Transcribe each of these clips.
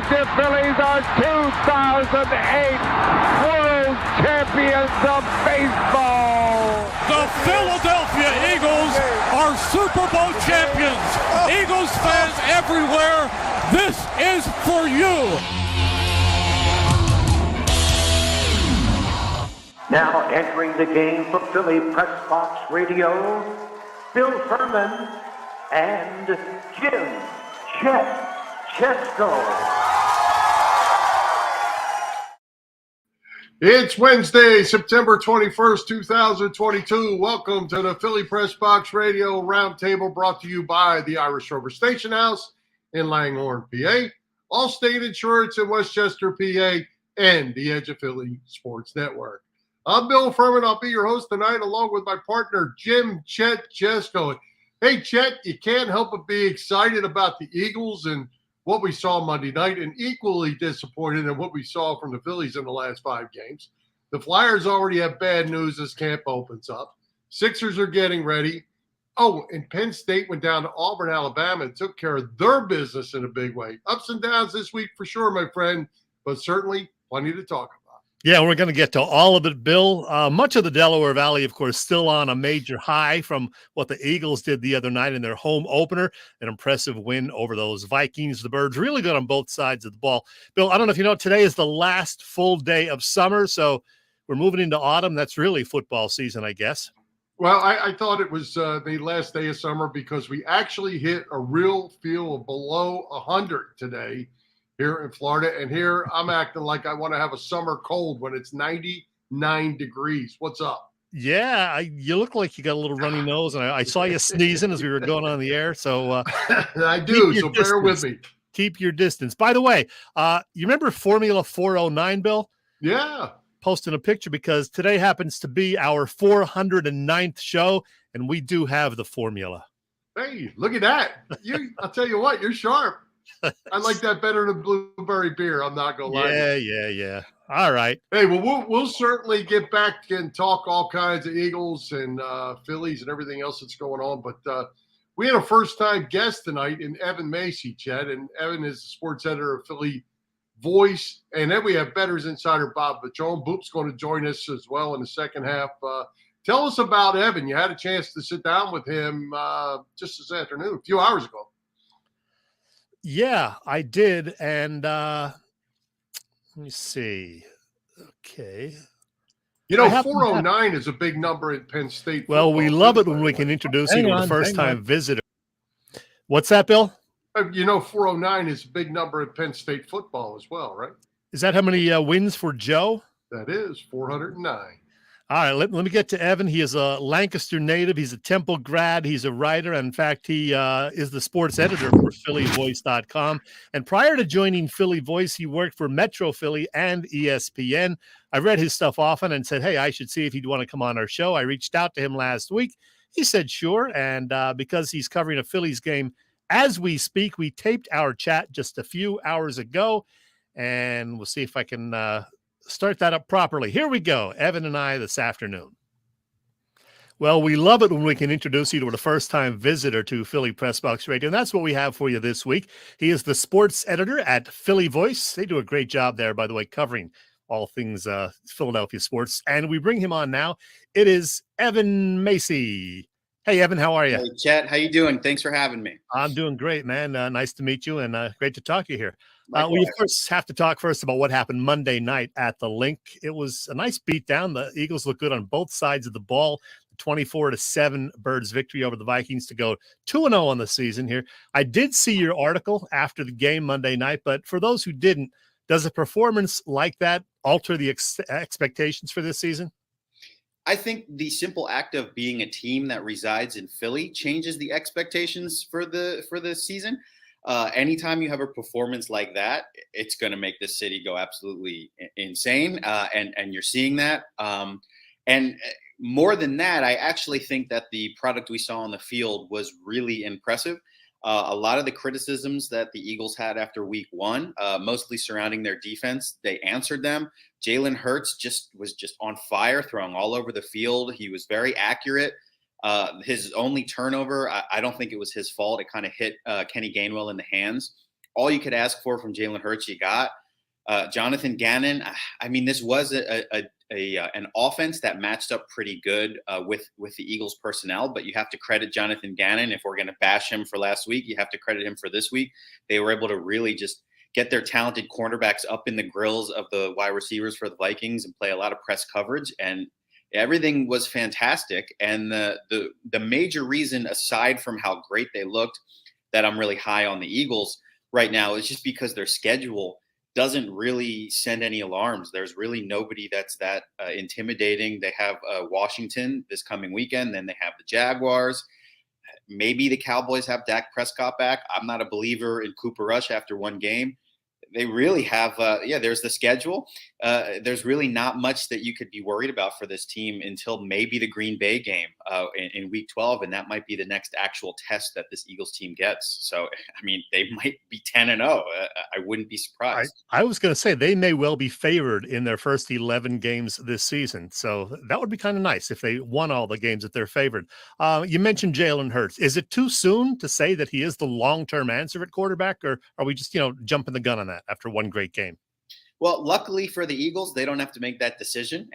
Philadelphia Phillies are 2008 World Champions of Baseball. The Philadelphia Eagles are Super Bowl champions. Eagles fans everywhere, this is for you. Now entering the game for Philly Pressbox Radio, Bill Furman and Jim Chet Chesko. It's Wednesday, September 21st, 2022. Welcome to the Philly Pressbox Radio Roundtable, brought to you by the Irish Rover Station House in Langhorne, PA, Allstate Insurance in Westchester, PA, and the Edge of Philly Sports Network. I'm Bill Furman. I'll be your host tonight, along with my partner, Jim Chet Chesko. Hey, Chet, you can't help but be excited about the Eagles and what we saw Monday night, and equally disappointed in what we saw from the Phillies in the last 5 games. The Flyers already have bad news as camp opens up. Sixers are getting ready. Oh, and Penn State went down to Auburn, Alabama, and took care of their business in a big way. Ups and downs this week for sure, my friend, but certainly plenty to talk about. Yeah, we're going to get to all of it, Bill. Much of the Delaware Valley, of course, still on a major high from what the Eagles did the other night in their home opener. An impressive win over those Vikings. The Birds really good on both sides of the ball. Bill, I don't know if you know, today is the last full day of summer, so we're moving into autumn. That's really football season, I guess. Well, I thought it was the last day of summer because we actually hit a real feel of below 100 today here in Florida. And here I'm acting like I want to have a summer cold when it's 99 degrees. What's up? Yeah, you look like you got a little runny nose, and I saw you sneezing as we were going on the air. So I do, so bear with me. Keep your distance. By the way, you remember Formula 409, Bill? Yeah. Posting a picture because today happens to be our 409th show, and we do have the formula. Hey, look at that. I'll tell you what, you're sharp. I like that better than blueberry beer. I'm not going to lie. Yeah. All right. Hey, well, we'll certainly get back and talk all kinds of Eagles and Phillies and everything else that's going on. But we had a first-time guest tonight in Evan Macy, Chet. And Evan is the sports editor of Philly Voice. And then we have Bettors insider Bob Vetrone. Boop's going to join us as well in the second half. Tell us about Evan. You had a chance to sit down with him just this afternoon, a few hours ago. Yeah, I did. And let me see. Okay. You know, 409 is a big number at Penn State football. Well, we love it when we can introduce you to a first-time visitor. What's that, Bill? You know, 409 is a big number at Penn State football as well, right? Is that how many wins for Joe? That is 409. All right, let me get to Evan. He is a Lancaster native. He's a Temple grad. He's a writer. In fact, he is the sports editor for PhillyVoice.com. And prior to joining Philly Voice, he worked for Metro Philly and ESPN. I read his stuff often and said, hey, I should see if he'd want to come on our show. I reached out to him last week. He said, sure. And because he's covering a Phillies game as we speak, we taped our chat just a few hours ago. And we'll see if I can start that up properly. Here we go. Evan and I this afternoon. Well, we love it when we can introduce you to a first-time visitor to Philly Pressbox Radio, and that's what we have for you this week. He is the sports editor at Philly Voice. They do a great job there, by the way, covering all things Philadelphia sports, and we bring him on now. It is Evan Macy. Hey, Evan, how are you? Hey, Chet, how you doing? Thanks for having me. I'm doing great, man. Nice to meet you, and great to talk to you here. We, of course, have to talk first about what happened Monday night at the Link. It was a nice beatdown. The Eagles look good on both sides of the ball. 24-7 Birds victory over the Vikings to go 2-0 on the season here. I did see your article after the game Monday night, but for those who didn't, does a performance like that alter the expectations for this season? I think the simple act of being a team that resides in Philly changes the expectations for the season. Anytime you have a performance like that, it's going to make the city go absolutely insane. And you're seeing that. And more than that, I actually think that the product we saw on the field was really impressive. A lot of the criticisms that the Eagles had after week one, mostly surrounding their defense, they answered them. Jalen Hurts was just on fire, throwing all over the field. He was very accurate. His only turnover, I don't think it was his fault. It kind of hit Kenny Gainwell in the hands. all you could ask for from Jalen Hurts, you got. Jonathan Gannon, I mean, this was an offense that matched up pretty good with the Eagles personnel, but you have to credit Jonathan Gannon. If we're going to bash him for last week, you have to credit him for this week. They were able to really just get their talented cornerbacks up in the grills of the wide receivers for the Vikings and play a lot of press coverage, and everything was fantastic. And the major reason, aside from how great they looked, that I'm really high on the Eagles right now is just because their schedule doesn't really send any alarms. There's really nobody that's that intimidating. They have Washington this coming weekend. Then they have the Jaguars. Maybe the Cowboys have Dak Prescott back. I'm not a believer in Cooper Rush after one game. They really have, there's the schedule. There's really not much that you could be worried about for this team until maybe the Green Bay game in week 12. And that might be the next actual test that this Eagles team gets. So, I mean, they might be 10-0. I wouldn't be surprised. I was going to say they may well be favored in their first 11 games this season. So that would be kind of nice if they won all the games that they're favored. You mentioned Jalen Hurts. Is it too soon to say that he is the long-term answer at quarterback, or are we just, jumping the gun on that after one great game? Well, luckily for the Eagles, they don't have to make that decision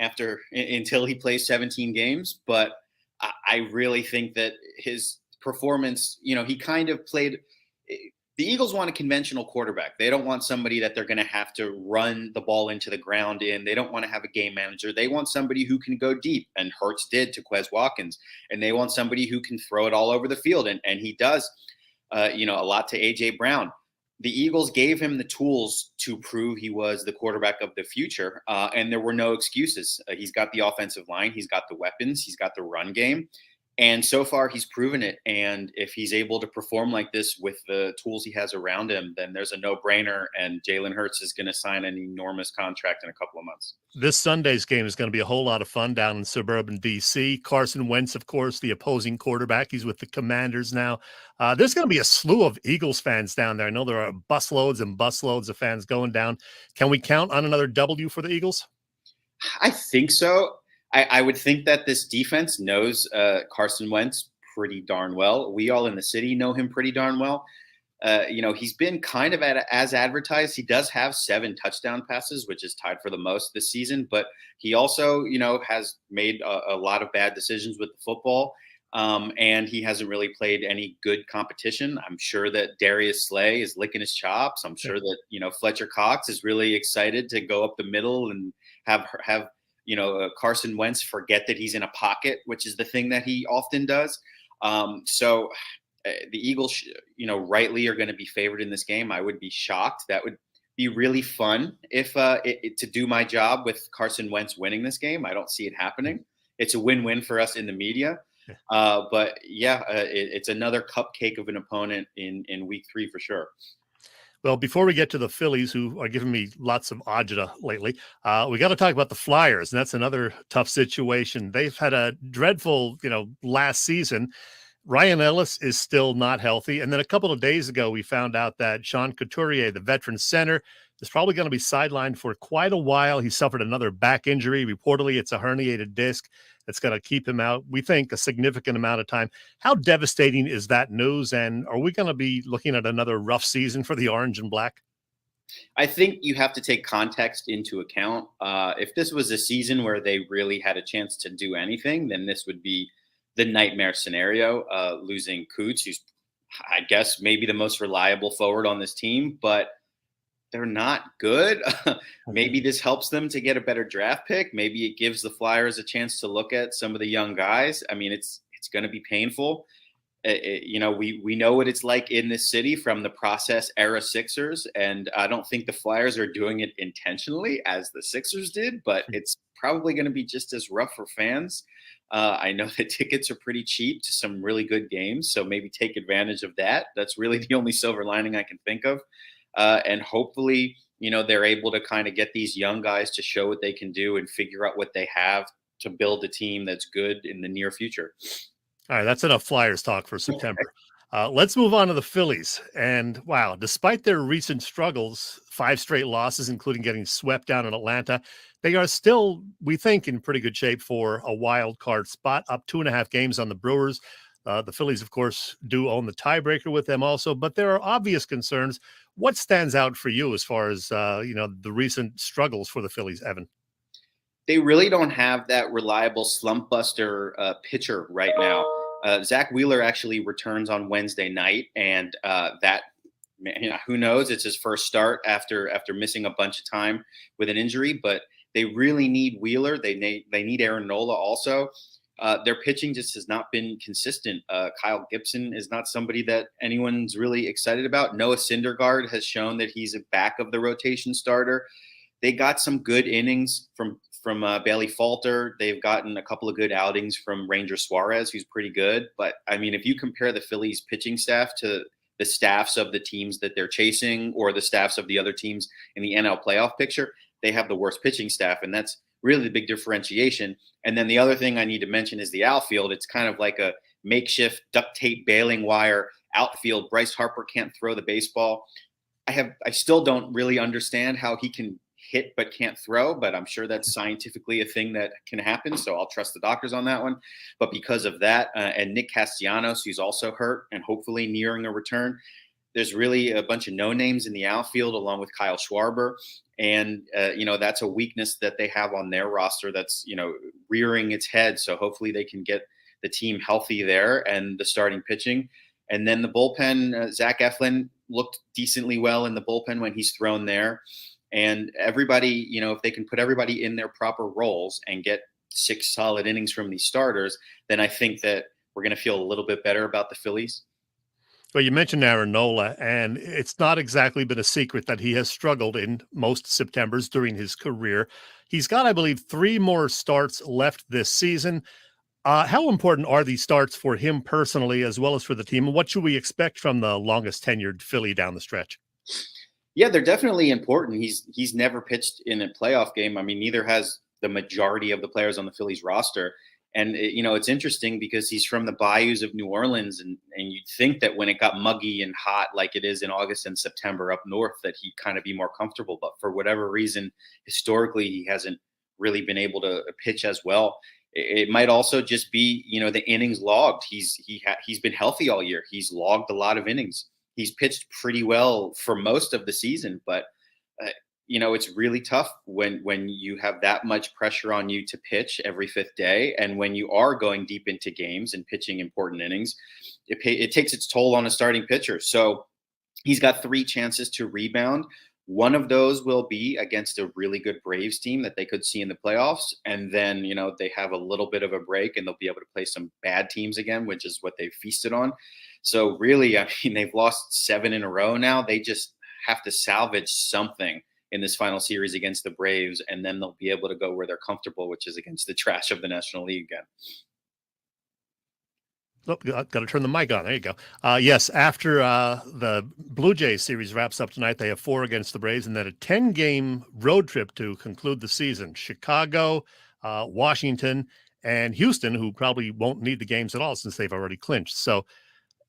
until he plays 17 games. But I really think that his performance, he kind of played. The Eagles want a conventional quarterback. They don't want somebody that they're going to have to run the ball into the ground in. They don't want to have a game manager. They want somebody who can go deep, and Hurts did to Quez Watkins. And they want somebody who can throw it all over the field, and he does, a lot to A.J. Brown. The Eagles gave him the tools to prove he was the quarterback of the future, and there were no excuses. He's got the offensive line. He's got the weapons. He's got the run game. And so far, he's proven it. And if he's able to perform like this with the tools he has around him, then there's a no-brainer, and Jalen Hurts is going to sign an enormous contract in a couple of months. This Sunday's game is going to be a whole lot of fun down in suburban D.C. Carson Wentz, of course, the opposing quarterback. He's with the Commanders now. There's going to be a slew of Eagles fans down there. I know there are busloads and busloads of fans going down. Can we count on another W for the Eagles? I think so. I would think that this defense knows Carson Wentz pretty darn well. We all in the city know him pretty darn well. He's been kind of as advertised. He does have 7 touchdown passes, which is tied for the most this season. But he also, has made a lot of bad decisions with the football. And he hasn't really played any good competition. I'm sure that Darius Slay is licking his chops. I'm sure that, Fletcher Cox is really excited to go up the middle and have Carson Wentz forget that he's in a pocket, which is the thing that he often does. So the Eagles, rightly are going to be favored in this game. I would be shocked. That would be really fun if to do my job with Carson Wentz winning this game. I don't see it happening. It's a win-win for us in the media. But it's another cupcake of an opponent in week 3 for sure. Well, before we get to the Phillies, who are giving me lots of agita lately, we got to talk about the Flyers, and that's another tough situation. They've had a dreadful, last season. Ryan Ellis is still not healthy. And then a couple of days ago, we found out that Sean Couturier, the veteran center, is probably going to be sidelined for quite a while. He suffered another back injury. Reportedly, it's a herniated disc that's going to keep him out, we think, a significant amount of time. How devastating is that news? And are we going to be looking at another rough season for the Orange and Black? I think you have to take context into account. If this was a season where they really had a chance to do anything, then this would be the nightmare scenario, losing Coots, who's, I guess, maybe the most reliable forward on this team, but they're not good. Maybe this helps them to get a better draft pick. Maybe it gives the Flyers a chance to look at some of the young guys. I mean, it's going to be painful. We know what it's like in this city from the process era Sixers, and I don't think the Flyers are doing it intentionally as the Sixers did, but it's probably going to be just as rough for fans. I know the tickets are pretty cheap to some really good games, so maybe take advantage of that. That's really the only silver lining I can think of. And hopefully, they're able to kind of get these young guys to show what they can do and figure out what they have to build a team that's good in the near future. All right, that's enough Flyers talk for September. Let's move on to the Phillies. And wow, despite their recent struggles, 5 straight losses, including getting swept down in Atlanta, they are still, we think, in pretty good shape for a wild card spot, up 2.5 games on the Brewers. The Phillies, of course, do own the tiebreaker with them also, but there are obvious concerns. What stands out for you as far as, the recent struggles for the Phillies, Evan? They really don't have that reliable slump buster pitcher right now. Zach Wheeler actually returns on Wednesday night, and who knows? It's his first start after missing a bunch of time with an injury. But they really need Wheeler. They need Aaron Nola also. Their pitching just has not been consistent. Kyle Gibson is not somebody that anyone's really excited about. Noah Syndergaard has shown that he's a back of the rotation starter. They got some good innings from Bailey Falter. They've gotten a couple of good outings from Ranger Suarez, who's pretty good. But I mean, if you compare the Phillies pitching staff to the staffs of the teams that they're chasing or the staffs of the other teams in the NL playoff picture, they have the worst pitching staff. And that's really the big differentiation. And then the other thing I need to mention is the outfield. It's kind of like a makeshift duct tape baling wire outfield. Bryce Harper can't throw the baseball. I still don't really understand how he can hit but can't throw, but I'm sure that's scientifically a thing that can happen. So I'll trust the doctors on that one. But because of that, and Nick Castellanos, who's also hurt and hopefully nearing a return, there's really a bunch of no names in the outfield along with Kyle Schwarber. And, that's a weakness that they have on their roster that's, rearing its head. So hopefully they can get the team healthy there and the starting pitching. And then the bullpen, Zach Eflin looked decently well in the bullpen when he's thrown there. And everybody, if they can put everybody in their proper roles and get 6 solid innings from these starters, then I think that we're going to feel a little bit better about the Phillies. Well, you mentioned Aaron Nola, and it's not exactly been a secret that he has struggled in most Septembers during his career. He's got, I believe, 3 more starts left this season. How important are these starts for him personally as well as for the team? And what should we expect from the longest tenured Philly down the stretch? Yeah, they're definitely important. He's never pitched in a playoff game. I mean, neither has the majority of the players on the Phillies roster. And, it's interesting because he's from the bayous of New Orleans. And you'd think that when it got muggy and hot like it is in August and September up north, that he'd kind of be more comfortable. But for whatever reason, historically, he hasn't really been able to pitch as well. It might also just be, the innings logged. He's been healthy all year. He's logged a lot of innings. He's pitched pretty well for most of the season, but it's really tough when you have that much pressure on you to pitch every 5th day. And when you are going deep into games and pitching important innings, it takes its toll on a starting pitcher. So he's got 3 chances to rebound. One of those will be against a really good Braves team that they could see in the playoffs. And then, they have a little bit of a break and they'll be able to play some bad teams again, which is what they've feasted on. So really, they've lost 7 in a row now. They just have to salvage something in this final series against the Braves, and then they'll be able to go where they're comfortable, which is against the trash of the National League again. Oh, got to turn the mic on. There you go. Yes, after the Blue Jays series wraps up tonight, they have 4 against the Braves, and then a 10-game road trip to conclude the season. Chicago, Washington, and Houston, who probably won't need the games at all since they've already clinched. So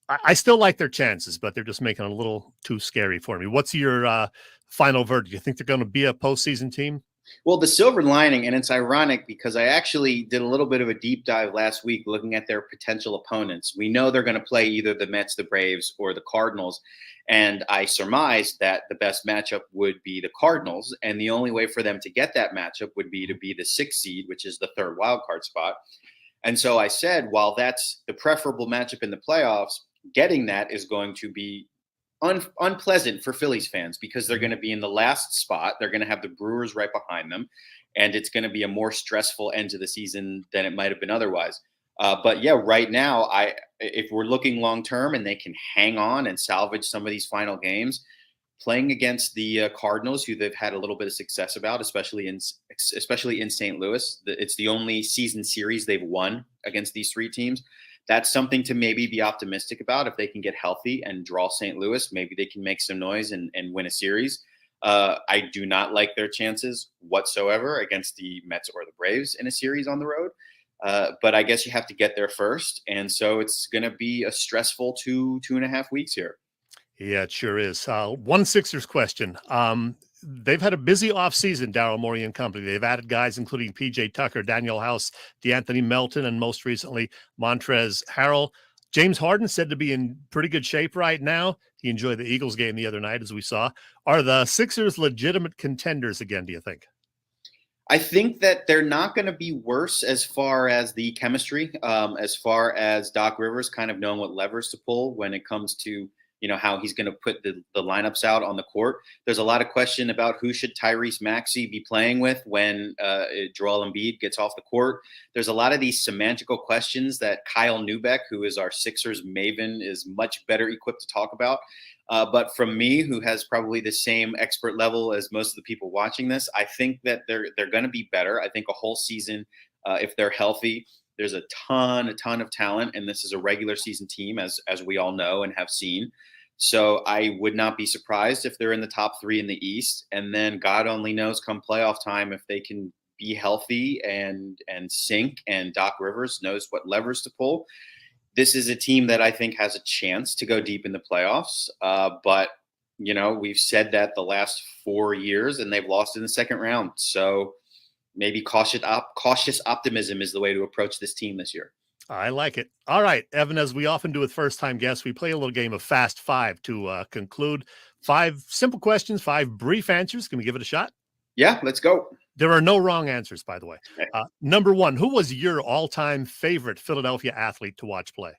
I still like their chances, but they're just making it a little too scary for me. What's your final verdict? Do you think they're going to be a postseason team? Well, the silver lining, and it's ironic because I actually did a little bit of a deep dive last week looking at their potential opponents. We know they're going to play either the Mets, the Braves, or the Cardinals. And I surmised that the best matchup would be the Cardinals. And the only way for them to get that matchup would be to be the 6th seed, which is the 3rd wildcard spot. And so I said, while that's the preferable matchup in the playoffs, getting that is going to be unpleasant for Phillies fans because they're going to be in the last spot. They're going to have the Brewers right behind them, and it's going to be a more stressful end to the season than it might have been otherwise. But yeah, right now, if we're looking long term and they can hang on and salvage some of these final games, playing against the Cardinals, who they've had a little bit of success about, especially in St. Louis, it's the only season series they've won against these 3 teams. That's something to maybe be optimistic about. If they can get healthy and draw St. Louis, maybe they can make some noise and win a series. I do not like their chances whatsoever against the Mets or the Braves in a series on the road. But I guess you have to get there first. And so it's going to be a stressful 2.5 weeks here. Yeah, it sure is. One Sixers question. They've had a busy offseason, Daryl Morey and company. They've added guys including P.J. Tucker, Daniel House, DeAnthony Melton, and most recently Montrezl Harrell. James Harden said to be in pretty good shape right now. He enjoyed the Eagles game the other night, as we saw. Are the Sixers legitimate contenders again, do you think? I think that they're not going to be worse as far as the chemistry, as far as Doc Rivers kind of knowing what levers to pull when it comes to, how he's going to put the lineups out on the court. There's a lot of question about who should Tyrese Maxey be playing with when Joel Embiid gets off the court. There's a lot of these semantical questions that Kyle Neubeck, who is our Sixers maven, is much better equipped to talk about. But from me, who has probably the same expert level as most of the people watching this, I think that they're going to be better. I think a whole season, if they're healthy, there's a ton of talent, and this is a regular season team, as we all know and have seen. So I would not be surprised if they're in the top 3 in the East. And then God only knows come playoff time if they can be healthy and sync, and Doc Rivers knows what levers to pull. This is a team that I think has a chance to go deep in the playoffs. But, we've said that the last 4 years, and they've lost in the second round. So maybe cautious optimism is the way to approach this team this year. I like it. All right, Evan, as we often do with first-time guests, we play a little game of Fast Five to conclude. 5 simple questions, 5 brief answers. Can we give it a shot? Yeah, let's go. There are no wrong answers, by the way. Okay. Number 1, who was your all-time favorite Philadelphia athlete to watch play?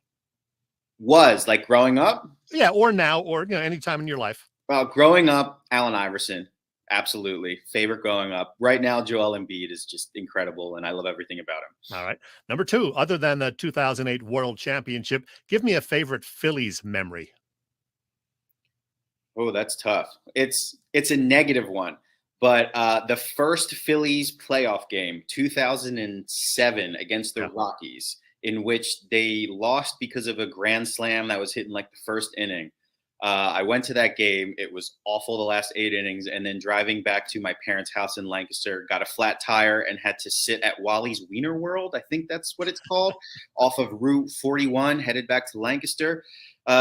Was, like growing up? Yeah, or now, or any time in your life. Well, growing up, Allen Iverson. Absolutely. Favorite growing up. Right now, Joel Embiid is just incredible, and I love everything about him. All right. Number 2, other than the 2008 World Championship, give me a favorite Phillies memory. Oh, that's tough. It's a negative one. But the first Phillies playoff game, 2007, against the Rockies, in which they lost because of a grand slam that was hit in like the first inning. I went to that game. It was awful the last 8 innings. And then driving back to my parents' house in Lancaster, got a flat tire and had to sit at Wally's Wiener World, I think that's what it's called, off of Route 41, headed back to Lancaster.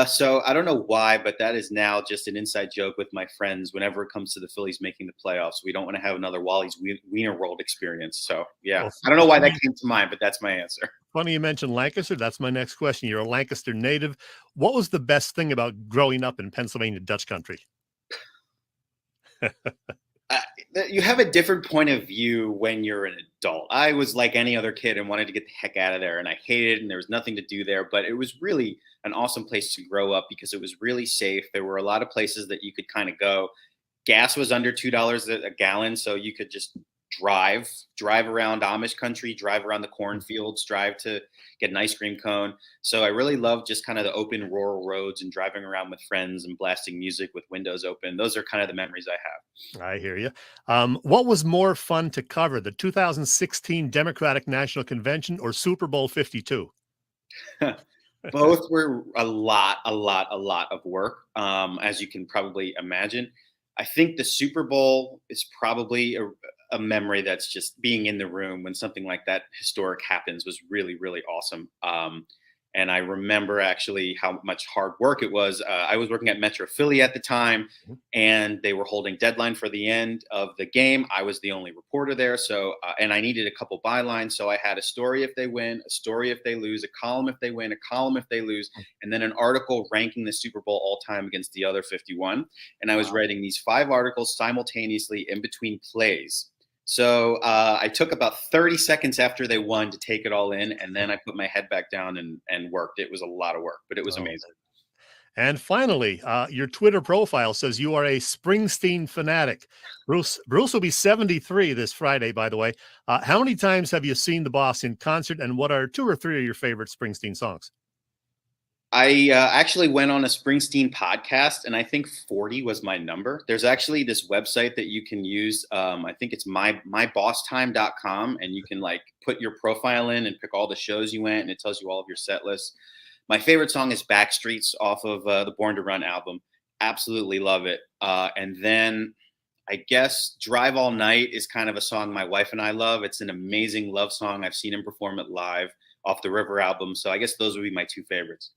So I don't know why, but that is now just an inside joke with my friends whenever it comes to the Phillies making the playoffs. We don't want to have another Wally's Wiener World experience. So, yeah, well, I don't know why that came to mind, but that's my answer. Funny you mentioned Lancaster. That's my next question. You're a Lancaster native. What was the best thing about growing up in Pennsylvania Dutch country? You have a different point of view when you're an adult. I was like any other kid and wanted to get the heck out of there, and I hated it, and there was nothing to do there. But it was really an awesome place to grow up because it was really safe. There were a lot of places that you could kind of go. Gas was under $2 a gallon, so you could just drive around Amish country, drive around the cornfields, drive to get an ice cream cone. So I really love just kind of the open rural roads and driving around with friends and blasting music with windows open. Those are kind of the memories I have. I hear you. What was more fun to cover, the 2016 Democratic National Convention or Super Bowl 52? Both were a lot of work, as you can probably imagine. I think the Super Bowl is probably a memory that's just being in the room when something like that historic happens was really, really awesome. And I remember actually how much hard work it was. I was working at Metro Philly at the time, and they were holding deadline for the end of the game. I was the only reporter there. So, and I needed a couple bylines. So I had a story if they win, a story if they lose, a column if they win, a column if they lose, and then an article ranking the Super Bowl all time against the other 51. And I was writing these 5 articles simultaneously in between plays. So I took about 30 seconds after they won to take it all in, and then I put my head back down and worked. It was a lot of work, but it was amazing. And finally, your Twitter profile says you are a Springsteen fanatic. Bruce will be 73 this Friday, by the way. How many times have you seen the boss in concert, and what are 2 or 3 of your favorite Springsteen songs? I actually went on a Springsteen podcast, and I think 40 was my number. There's actually this website that you can use. I think it's myBossTime.com, and you can like put your profile in and pick all the shows you went, and it tells you all of your set lists. My favorite song is Backstreets off of the Born to Run album. Absolutely love it. And then I guess Drive All Night is kind of a song my wife and I love. It's an amazing love song. I've seen him perform it live off the River album. So I guess those would be my 2 favorites.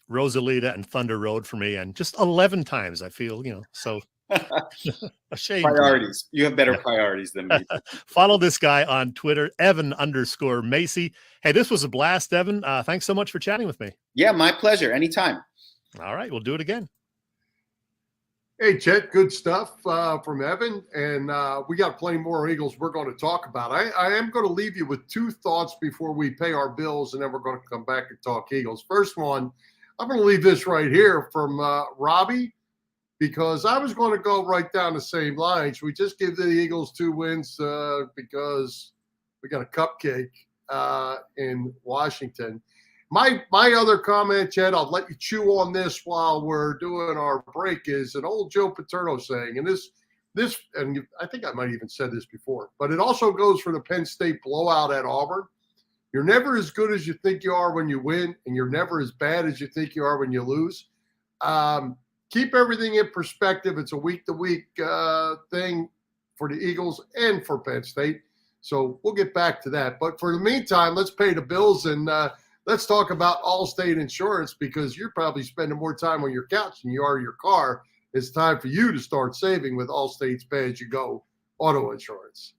Rosalita and Thunder Road for me, and just 11 times I feel, so A shame. Priorities. You have better priorities than me. Follow this guy on Twitter, Evan_Macy. Hey, this was a blast, Evan. Thanks so much for chatting with me. Yeah, my pleasure. Anytime. All right, we'll do it again. Hey, Chet, good stuff from Evan. And we got plenty more Eagles we're going to talk about. I am going to leave you with two thoughts before we pay our bills, and then we're going to come back and talk Eagles. First one, I'm going to leave this right here from Robbie, because I was going to go right down the same lines. We just give the Eagles 2 wins because we got a cupcake in Washington. My other comment, Chet, I'll let you chew on this while we're doing our break, is an old Joe Paterno saying, and this, and I think I might even said this before, but it also goes for the Penn State blowout at Auburn. You're never as good as you think you are when you win, and you're never as bad as you think you are when you lose. Keep everything in perspective. It's a week-to-week thing for the Eagles and for Penn State. So we'll get back to that. But for the meantime, let's pay the bills and let's talk about Allstate Insurance, because you're probably spending more time on your couch than you are your car. It's time for you to start saving with Allstate's pay-as-you-go auto insurance.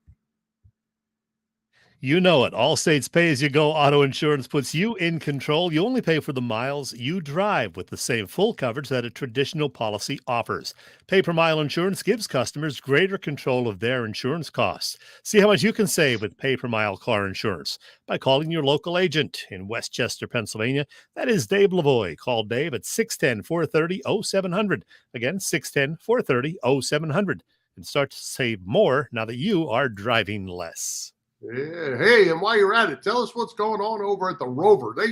You know it. Allstate's pay-as-you-go auto insurance puts you in control. You only pay for the miles you drive with the same full coverage that a traditional policy offers. Pay-per-mile insurance gives customers greater control of their insurance costs. See how much you can save with pay-per-mile car insurance by calling your local agent in Westchester, Pennsylvania. That is Dave Lavoie. Call Dave at 610-430-0700. Again, 610-430-0700. And start to save more now that you are driving less. Yeah. Hey, and while you're at it, tell us what's going on over at the Rover. They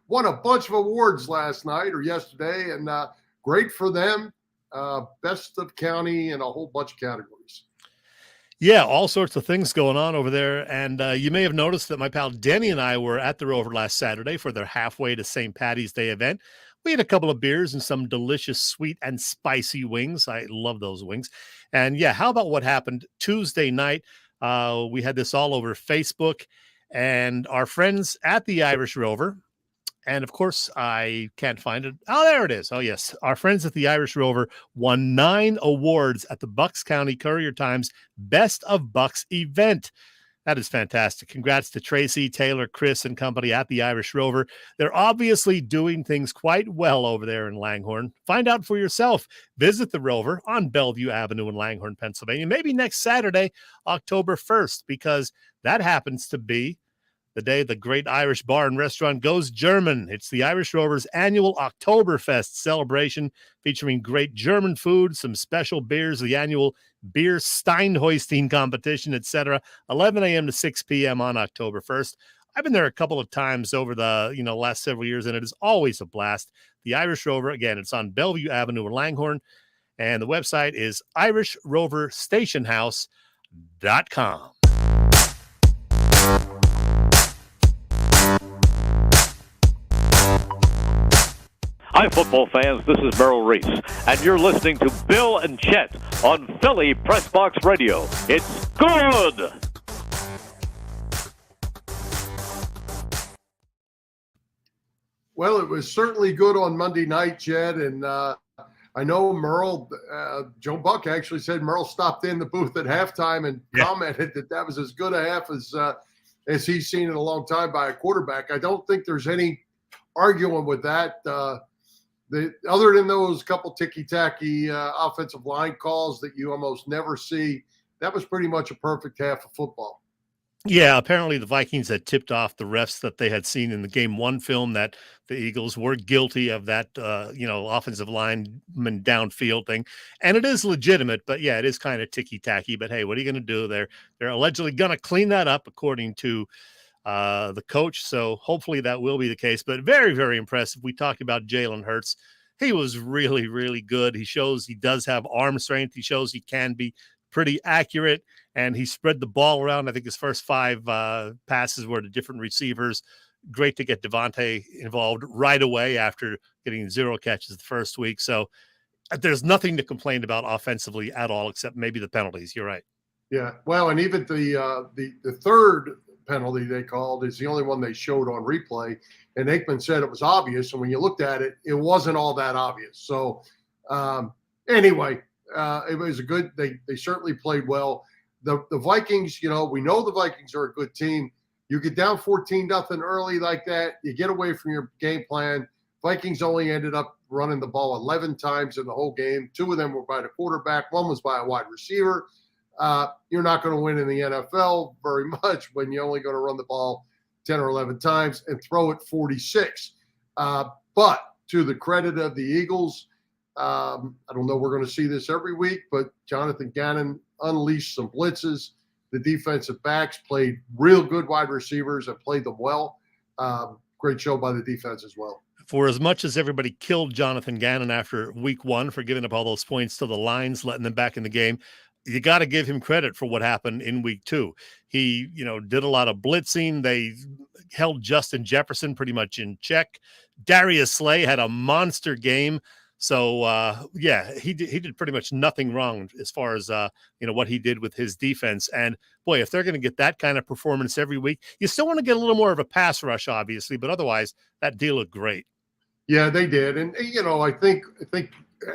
won a bunch of awards last night or yesterday, and great for them. Best of county and a whole bunch of categories. Yeah, all sorts of things going on over there. And you may have noticed that my pal Denny and I were at the Rover last Saturday for their halfway to St. Patty's Day event. We had a couple of beers and some delicious sweet and spicy wings. I love those wings. And yeah, how about what happened Tuesday night? We had this all over Facebook, and our friends at the Irish Rover, and of course, I can't find it. Oh, there it is. Oh, yes. Our friends at the Irish Rover won 9 awards at the Bucks County Courier-Times Best of Bucks event. That is fantastic. Congrats to Tracy, Taylor, Chris, and company at the Irish Rover. They're obviously doing things quite well over there in Langhorne. Find out for yourself. Visit the Rover on Bellevue Avenue in Langhorne, Pennsylvania, maybe next Saturday, October 1st, because that happens to be the day the great Irish bar and restaurant goes German. It's the Irish Rover's annual Oktoberfest celebration featuring great German food, some special beers, the annual beer Steinhoisting competition, etc. 11 a.m. to 6 p.m. on October 1st. I've been there a couple of times over the last several years, and it is always a blast. The Irish Rover, again, it's on Bellevue Avenue in Langhorne, and the website is IrishRoverStationhouse.com. Hi, football fans. This is Merrill Reese, and you're listening to Bill and Chet on Philly Pressbox Radio. It's good! Well, it was certainly good on Monday night, Chet, and I know Merle, Joe Buck actually said Merle stopped in the booth at halftime and commented that was as good a half as he's seen in a long time by a quarterback. I don't think there's any arguing with that. Other than those couple ticky-tacky offensive line calls that you almost never see, that was pretty much a perfect half of football. Yeah, apparently the Vikings had tipped off the refs that they had seen in the Game 1 film that the Eagles were guilty of that, offensive lineman downfield thing. And it is legitimate, but yeah, it is kind of ticky-tacky. But hey, what are you going to do? They're allegedly going to clean that up, according to the coach. So hopefully that will be the case, but very, very impressive. We talked about Jalen Hurts. He was really, really good. He shows he does have arm strength. He shows he can be pretty accurate, and he spread the ball around. I think his first 5 passes were to different receivers. Great to get Devontae involved right away after getting 0 catches the first week. So there's nothing to complain about offensively at all, except maybe the penalties. You're right. Yeah. Well, and even the third penalty they called is the only one they showed on replay, and Aikman said it was obvious, and when you looked at it, it wasn't all that obvious. So anyway, It was a good. They certainly played well. The Vikings, we know the Vikings are a good team. You get down 14-0 early like that, you get away from your game plan. Vikings only ended up running the ball 11 times in the whole game. 2 of them were by the quarterback. 1 was by a wide receiver. You're not going to win in the NFL very much when you're only going to run the ball 10 or 11 times and throw it 46. But to the credit of the Eagles, I don't know we're going to see this every week, but Jonathan Gannon unleashed some blitzes. The defensive backs played real good wide receivers and played them well. Great show by the defense as well. For as much as everybody killed Jonathan Gannon after week 1 for giving up all those points to the Lions, letting them back in the game, you got to give him credit for what happened in week 2. He, did a lot of blitzing. They held Justin Jefferson pretty much in check. Darius Slay had a monster game. So, he did pretty much nothing wrong as far as, what he did with his defense. And, boy, if they're going to get that kind of performance every week, you still want to get a little more of a pass rush, obviously. But otherwise, that deal looked great. Yeah, they did. And, I think,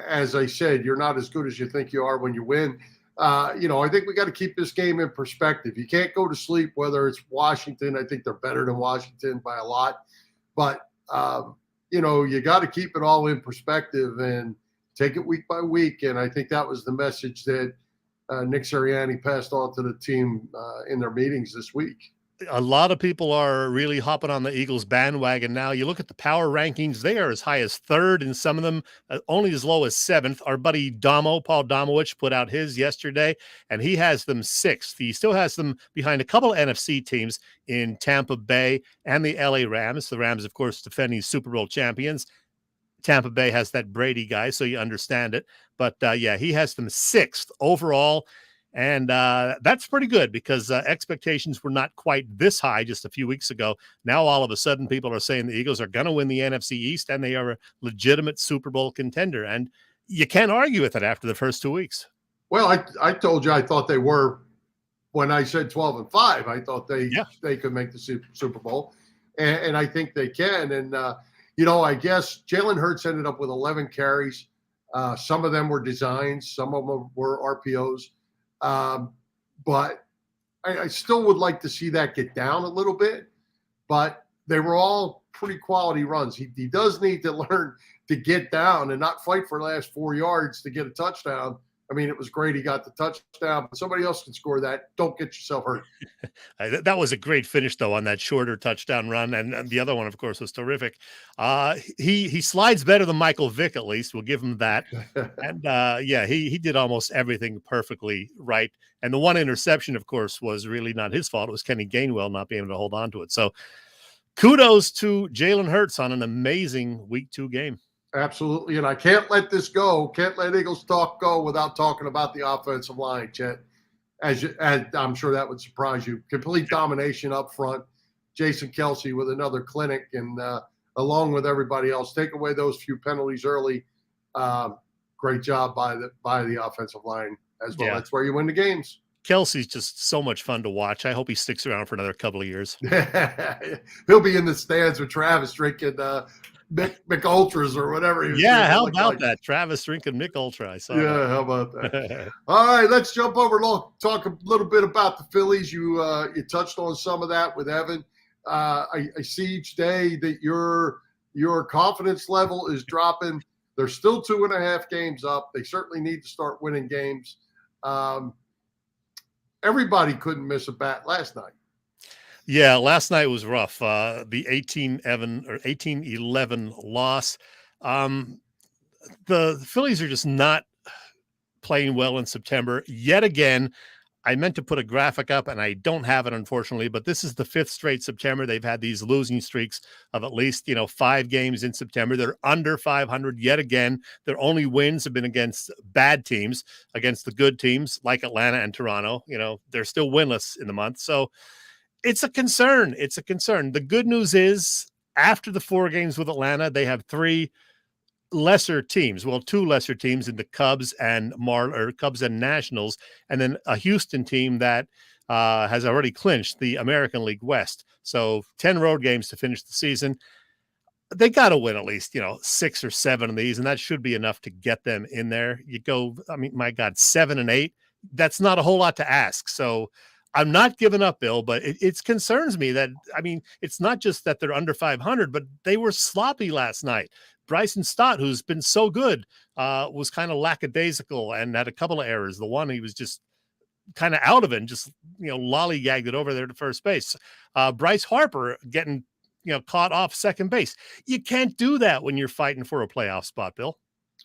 as I said, you're not as good as you think you are when you win. I think we got to keep this game in perspective. You can't go to sleep, whether it's Washington. I think they're better than Washington by a lot. But, you got to keep it all in perspective and take it week by week. And I think that was the message that Nick Sirianni passed on to the team in their meetings this week. A lot of people are really hopping on the Eagles bandwagon now. You look at the power rankings, they are as high as 3rd in some of them, only as low as 7th. Our buddy Paul Domowich, put out his yesterday, and he has them 6th. He still has them behind a couple of NFC teams in Tampa Bay and the LA Rams. The Rams, of course, defending Super Bowl champions. Tampa Bay has that Brady guy, so you understand it. But, he has them 6th overall. And that's pretty good because expectations were not quite this high just a few weeks ago. Now, all of a sudden, people are saying the Eagles are going to win the NFC East and they are a legitimate Super Bowl contender. And you can't argue with it after the first 2 weeks. Well, I told you I thought they were when I said 12-5. I thought they could make the Super Bowl. And I think they can. And, I guess Jalen Hurts ended up with 11 carries. Some of them were designs. Some of them were RPOs. But I still would like to see that get down a little bit, but they were all pretty quality runs. He does need to learn to get down and not fight for the last 4 yards to get a touchdown. I mean, it was great he got the touchdown, but somebody else can score that. Don't get yourself hurt. That was a great finish, though, on that shorter touchdown run. And the other one, of course, was terrific. He slides better than Michael Vick, at least. We'll give him that. And, he did almost everything perfectly right. And the one interception, of course, was really not his fault. It was Kenny Gainwell not being able to hold on to it. So kudos to Jalen Hurts on an amazing week 2 game. Absolutely. And I can't let this go. Can't let Eagles talk go without talking about the offensive line, Chet. As I'm sure that would surprise you. Complete domination up front. Jason Kelsey with another clinic and along with everybody else. Take away those few penalties early. Great job by the offensive line as well. Yeah. That's where you win the games. Kelsey's just so much fun to watch. I hope he sticks around for another couple of years. He'll be in the stands with Travis drinking Mick Ultras or whatever. How about that? Travis drinking Mick Ultra. I saw that. How about that? All right, let's jump over and talk a little bit about the Phillies. You touched on some of that with Evan. I see each day that your confidence level is dropping. They're still 2.5 games up. They certainly need to start winning games. Everybody couldn't miss a bat last night. Yeah, last night was rough. The 18-11 loss. The Phillies are just not playing well in September. Yet again, I meant to put a graphic up, and I don't have it, unfortunately, but this is the 5th straight September. They've had these losing streaks of at least, 5 games in September. They're under 500 yet again. Their only wins have been against bad teams, against the good teams like Atlanta and Toronto. They're still winless in the month. So it's a concern. It's a concern. The good news is after the 4 games with Atlanta, they have 3 lesser teams. Well, 2 lesser teams in the Cubs and Nationals, and then a Houston team that has already clinched the American League West. So 10 road games to finish the season. they got to win at least, 6 or 7 of these, and that should be enough to get them in there. You go, I mean, my God, 7 and 8. That's not a whole lot to ask. So I'm not giving up, Bill, but it concerns me that, I mean, it's not just that they're under 500, but they were sloppy last night. Bryson Stott, who's been so good, was kind of lackadaisical and had a couple of errors. The one, he was just kind of out of it and just, lollygagged it over there to first base. Bryce Harper getting, caught off second base. You can't do that when you're fighting for a playoff spot, Bill.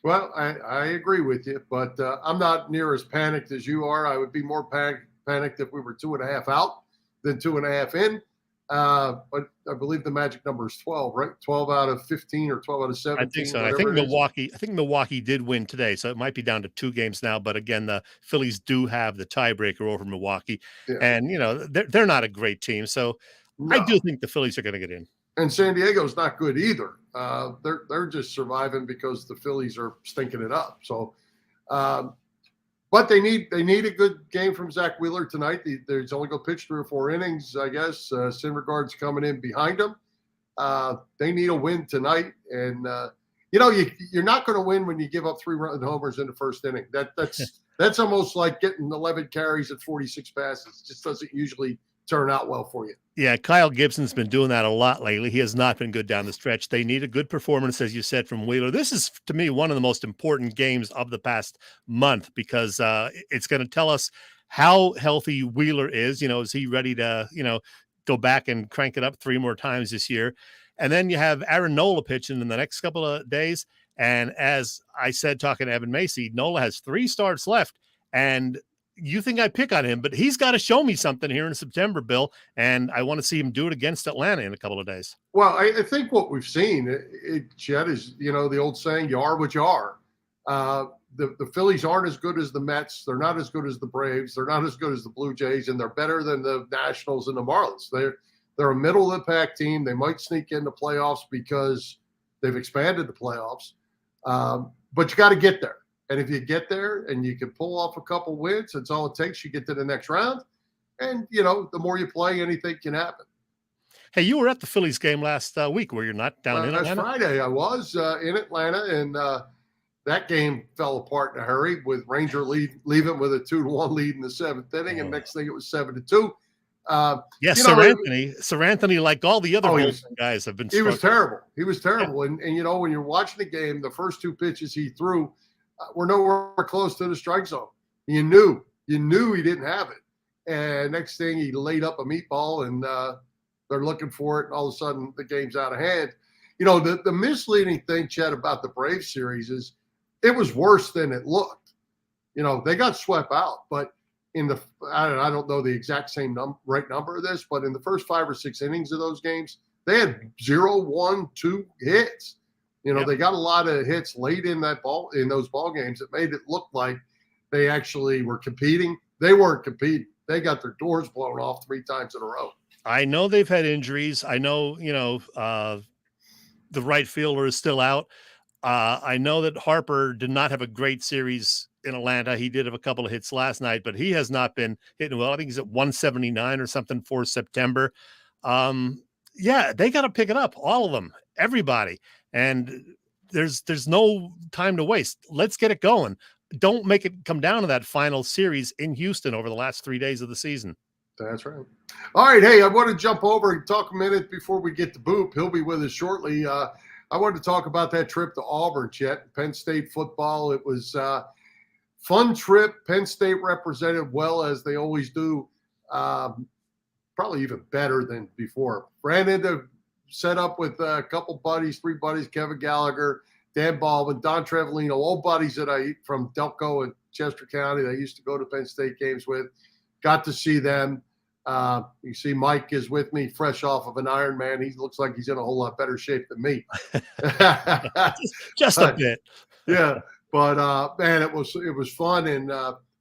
Well, I agree with you, but I'm not near as panicked as you are. I would be more panicked if we were 2.5 out than 2.5 in. But I believe the magic number is 12, right? 12 out of 15 or 12 out of 17. I think so. I think Milwaukee did win today, so it might be down to 2 games now. But again, the Phillies do have the tiebreaker over Milwaukee, and they're not a great team. So no. I do think the Phillies are going to get in. And San Diego's not good either. They're just surviving because the Phillies are stinking it up. So, but they need a good game from Zach Wheeler tonight. He's only going to pitch 3 or 4 innings, I guess. Syndergaard's coming in behind him. They need a win tonight, and you're not going to win when you give up 3-run homers in the first inning. That's almost like getting 11 carries at 46 passes. It just doesn't usually turn out well for you. Yeah, Kyle Gibson's been doing that a lot lately. He has not been good down the stretch. They need a good performance, as you said, from Wheeler. This is, to me, one of the most important games of the past month because it's going to tell us how healthy Wheeler is. Is he ready to, go back and crank it up 3 more times this year? And then you have Aaron Nola pitching in the next couple of days. And as I said, talking to Evan Macy, Nola has 3 starts left. And you think I pick on him, but he's got to show me something here in September, Bill, and I want to see him do it against Atlanta in a couple of days. Well, I think what we've seen, Chet, is, the old saying, you are what you are. The Phillies aren't as good as the Mets. They're not as good as the Braves. They're not as good as the Blue Jays, and they're better than the Nationals and the Marlins. They're a middle-of-the-pack team. They might sneak into playoffs because they've expanded the playoffs, but you got to get there. And if you get there and you can pull off a couple wins, that's all it takes. You get to the next round. And, the more you play, anything can happen. Hey, you were at the Phillies game last week, were you not, down in Atlanta? Last Friday I was in Atlanta, and that game fell apart in a hurry with Ranger leaving with a 2-1 lead in the 7th inning, and next thing it was 7-2. Sir Anthony, like all the other guys, have been. He was terrible. He was terrible, yeah. And when you're watching the game, the first 2 pitches he threw were nowhere close to the strike zone. You knew he didn't have it. And next thing he laid up a meatball, and they're looking for it, and all of a sudden the game's out of hand. The misleading thing, Chet, about the Braves series is it was worse than it looked. They got swept out, but I don't know the exact same right number of this, but in the first 5 or 6 innings of those games, they had 0, 1, 2 hits. They got a lot of hits late in those ball games that made it look like they actually were competing. They weren't competing. They got their doors blown off 3 times in a row. I know they've had injuries. I know, the right fielder is still out. I know that Harper did not have a great series in Atlanta. He did have a couple of hits last night, but he has not been hitting well. I think he's at 179 or something for September. They got to pick it up. All of them, everybody. And there's no time to waste. Let's get it going. Don't make it come down to that final series in Houston over the last 3 days of the season. That's right. All right. Hey, I want to jump over and talk a minute before we get to Boop. He'll be with us shortly. I wanted to talk about that trip to Auburn, Chet, Penn State football. It was a fun trip. Penn State represented well, as they always do. Probably even better than before. Ran into set up with a couple buddies, 3 buddies, Kevin Gallagher, Dan Baldwin, Don Trevolino, old buddies that I from Delco and Chester County that I used to go to Penn State games with. Got to see them. You see Mike is with me, fresh off of an Ironman. He looks like he's in a whole lot better shape than me. just a bit. Yeah. But, man, it was fun. And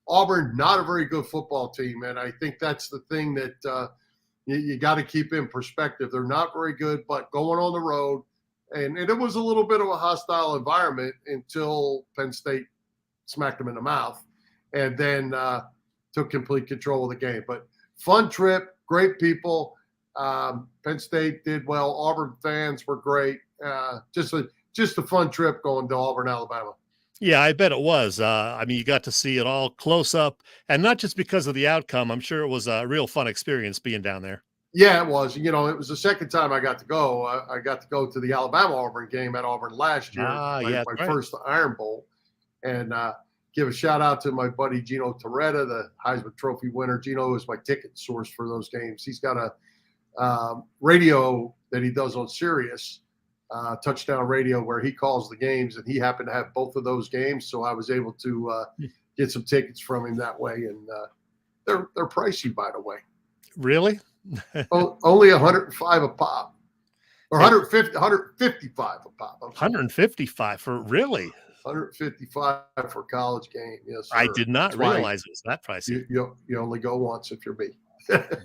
Auburn, not a very good football team. And I think that's the thing that you got to keep in perspective. They're not very good, but going on the road, and it was a little bit of a hostile environment until Penn State smacked them in the mouth and then took complete control of the game. But fun trip, great people. Penn State did well. Auburn fans were great. Just a fun trip going to Auburn, Alabama. Yeah, I bet it was. I mean, you got to see it all close up, and not just because of the outcome. I'm sure it was a real fun experience being down there. Yeah, it was. You know, it was the second time I got to go. I got to go to the Alabama-Auburn game at Auburn last year, my first Iron Bowl. And give a shout-out to my buddy Gino Toretta, the Heisman Trophy winner. Gino is my ticket source for those games. He's got a radio that he does on Sirius, touchdown radio, where he calls the games, and he happened to have both of those games, so I was able to get some tickets from him that way. And they're pricey, by the way. Really? Only 105 a pop, or 155 a pop. 155 for really? 155 for a college game. Yes, sir. I did not realize it was that pricey. You only go once if you're me.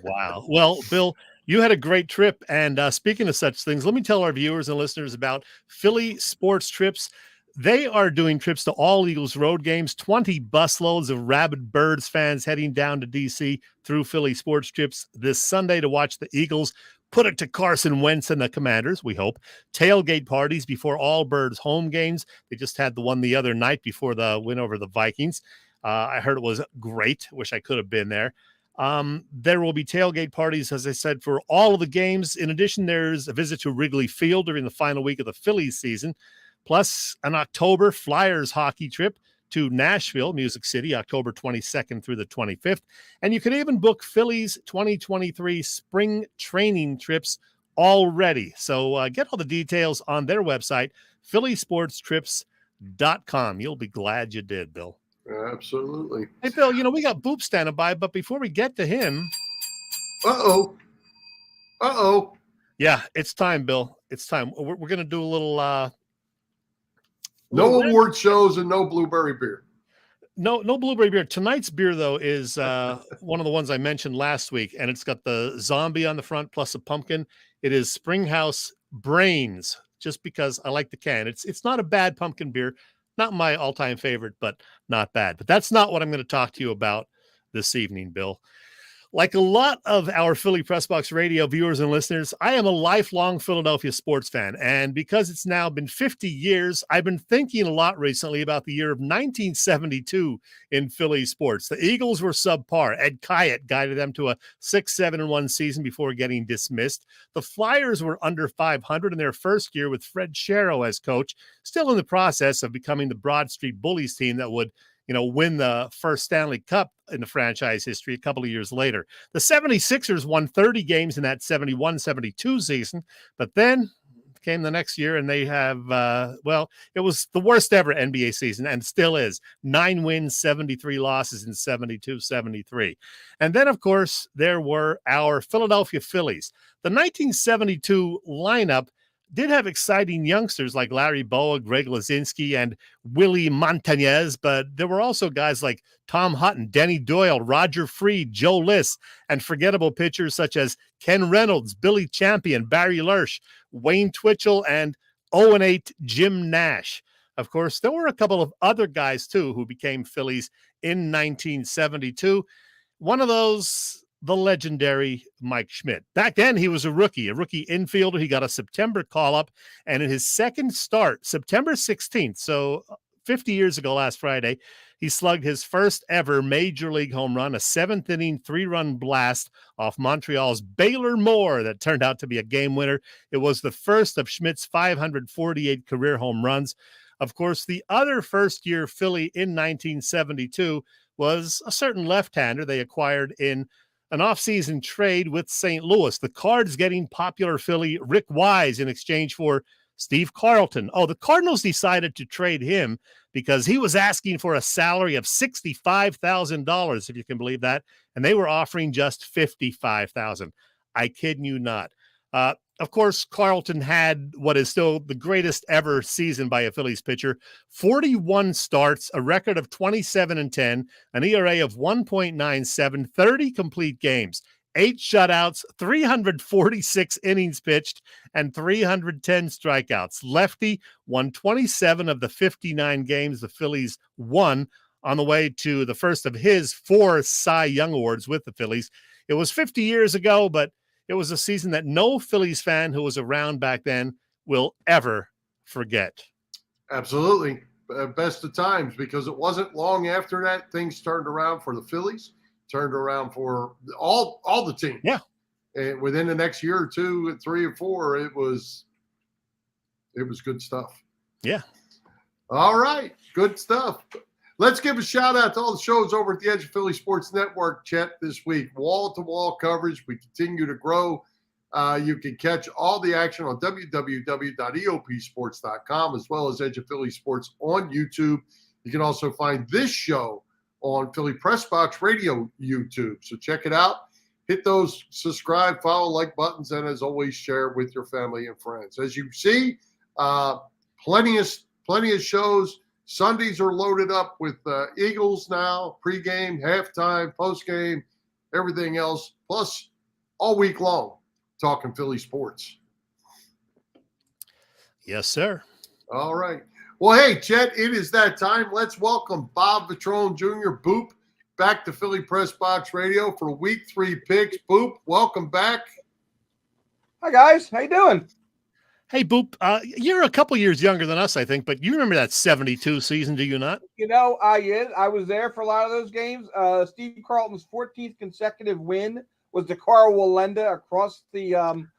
Wow. Well, Bill, you had a great trip. And speaking of such things, let me tell our viewers and listeners about Philly Sports Trips. They are doing trips to all Eagles road games, 20 busloads of rabid Birds fans heading down to D.C. through Philly Sports Trips this Sunday to watch the Eagles put it to Carson Wentz and the Commanders, we hope. Tailgate parties before all Birds home games. They just had the one the other night before the win over the Vikings. I heard it was great. Wish I could have been there. There will be tailgate parties, as I said, for all of the games. In addition, there's a visit to Wrigley Field during the final week of the Phillies season, plus an October Flyers hockey trip to Nashville, Music City, October 22nd through the 25th. And you can even book Phillies 2023 spring training trips already. So get all the details on their website, phillysportstrips.com. You'll be glad you did, Bill. Absolutely. Hey, Bill, you know, we got Boop standing by, but before we get to him. Uh-oh. Yeah, it's time, Bill. It's time. We're going to do a little no award shows and no blueberry beer. No blueberry beer. Tonight's beer, though, is one of the ones I mentioned last week, and it's got the zombie on the front plus a pumpkin. It is Springhouse Brains, just because I like the can. It's not a bad pumpkin beer. Not my all-time favorite, but not bad. But that's not what I'm going to talk to you about this evening, Bill. Like a lot of our Philly Pressbox Radio viewers and listeners, I am a lifelong Philadelphia sports fan. And because it's now been 50 years, I've been thinking a lot recently about the year of 1972 in Philly sports. The Eagles were subpar. Ed Kyatt guided them to a 6-7-1 season before getting dismissed. The Flyers were under 500 in their first year with Fred Sherrow as coach, still in the process of becoming the Broad Street Bullies team that would win the first Stanley Cup in the franchise history a couple of years later. The 76ers won 30 games in that 71-72 season, but then came the next year and they have, it was the worst ever NBA season and still is. 9 wins, 73 losses in 72-73. And then, of course, there were our Philadelphia Phillies. The 1972 lineup did have exciting youngsters like Larry Boa, Greg Lazinski, and Willie Montañez, but there were also guys like Tom Hutton, Denny Doyle, Roger Freed, Joe Liss, and forgettable pitchers such as Ken Reynolds, Billy Champion, Barry Lersch, Wayne Twitchell, and 0-8 Jim Nash. Of course, there were a couple of other guys, too, who became Phillies in 1972. One of those, the legendary Mike Schmidt. Back then, he was a rookie infielder. He got a September call-up, and in his second start, September 16th, so 50 years ago last Friday, he slugged his first ever major league home run, a 7th-inning 3-run blast off Montreal's Baylor Moore that turned out to be a game winner. It was the first of Schmidt's 548 career home runs. Of course, the other first-year Philly in 1972 was a certain left-hander they acquired in an offseason trade with St. Louis. The Cards getting popular Philly Rick Wise in exchange for Steve Carlton. Oh, the Cardinals decided to trade him because he was asking for a salary of $65,000, if you can believe that, and they were offering just $55,000. I kid you not. Of course, Carlton had what is still the greatest ever season by a Phillies pitcher, 41 starts, a record of 27-10, an ERA of 1.97, 30 complete games, 8 shutouts, 346 innings pitched, and 310 strikeouts. Lefty won 27 of the 59 games the Phillies won on the way to the first of his 4 Cy Young Awards with the Phillies. It was 50 years ago, but it was a season that no Phillies fan who was around back then will ever forget. Absolutely. Best of times, because it wasn't long after that things turned around for the Phillies, turned around for all the teams. Yeah. And within the next year or two, 3 or 4, it was good stuff. Yeah. All right. Good stuff. Let's give a shout out to all the shows over at the Edge of Philly Sports Network, Chet, this week. Wall-to-wall coverage. We continue to grow. You can catch all the action on www.eopsports.com, as well as Edge of Philly Sports on YouTube. You can also find this show on Philly Pressbox Radio YouTube. So check it out. Hit those subscribe, follow, like buttons, and as always, share with your family and friends. As you see, plenty of shows. Sundays are loaded up with Eagles now, pregame, halftime, postgame, everything else, plus all week long, talking Philly sports. Yes, sir. All right. Well, hey, Chet, it is that time. Let's welcome Bob Vetrone Jr., Boop, back to Philly Pressbox Radio for Week 3 picks. Boop, welcome back. Hi, guys. How you doing? Hey, Boop, you're a couple years younger than us, I think, but you remember that 72 season, do you not? You know, I was there for a lot of those games. Steve Carlton's 14th consecutive win was the Carl Wallenda across the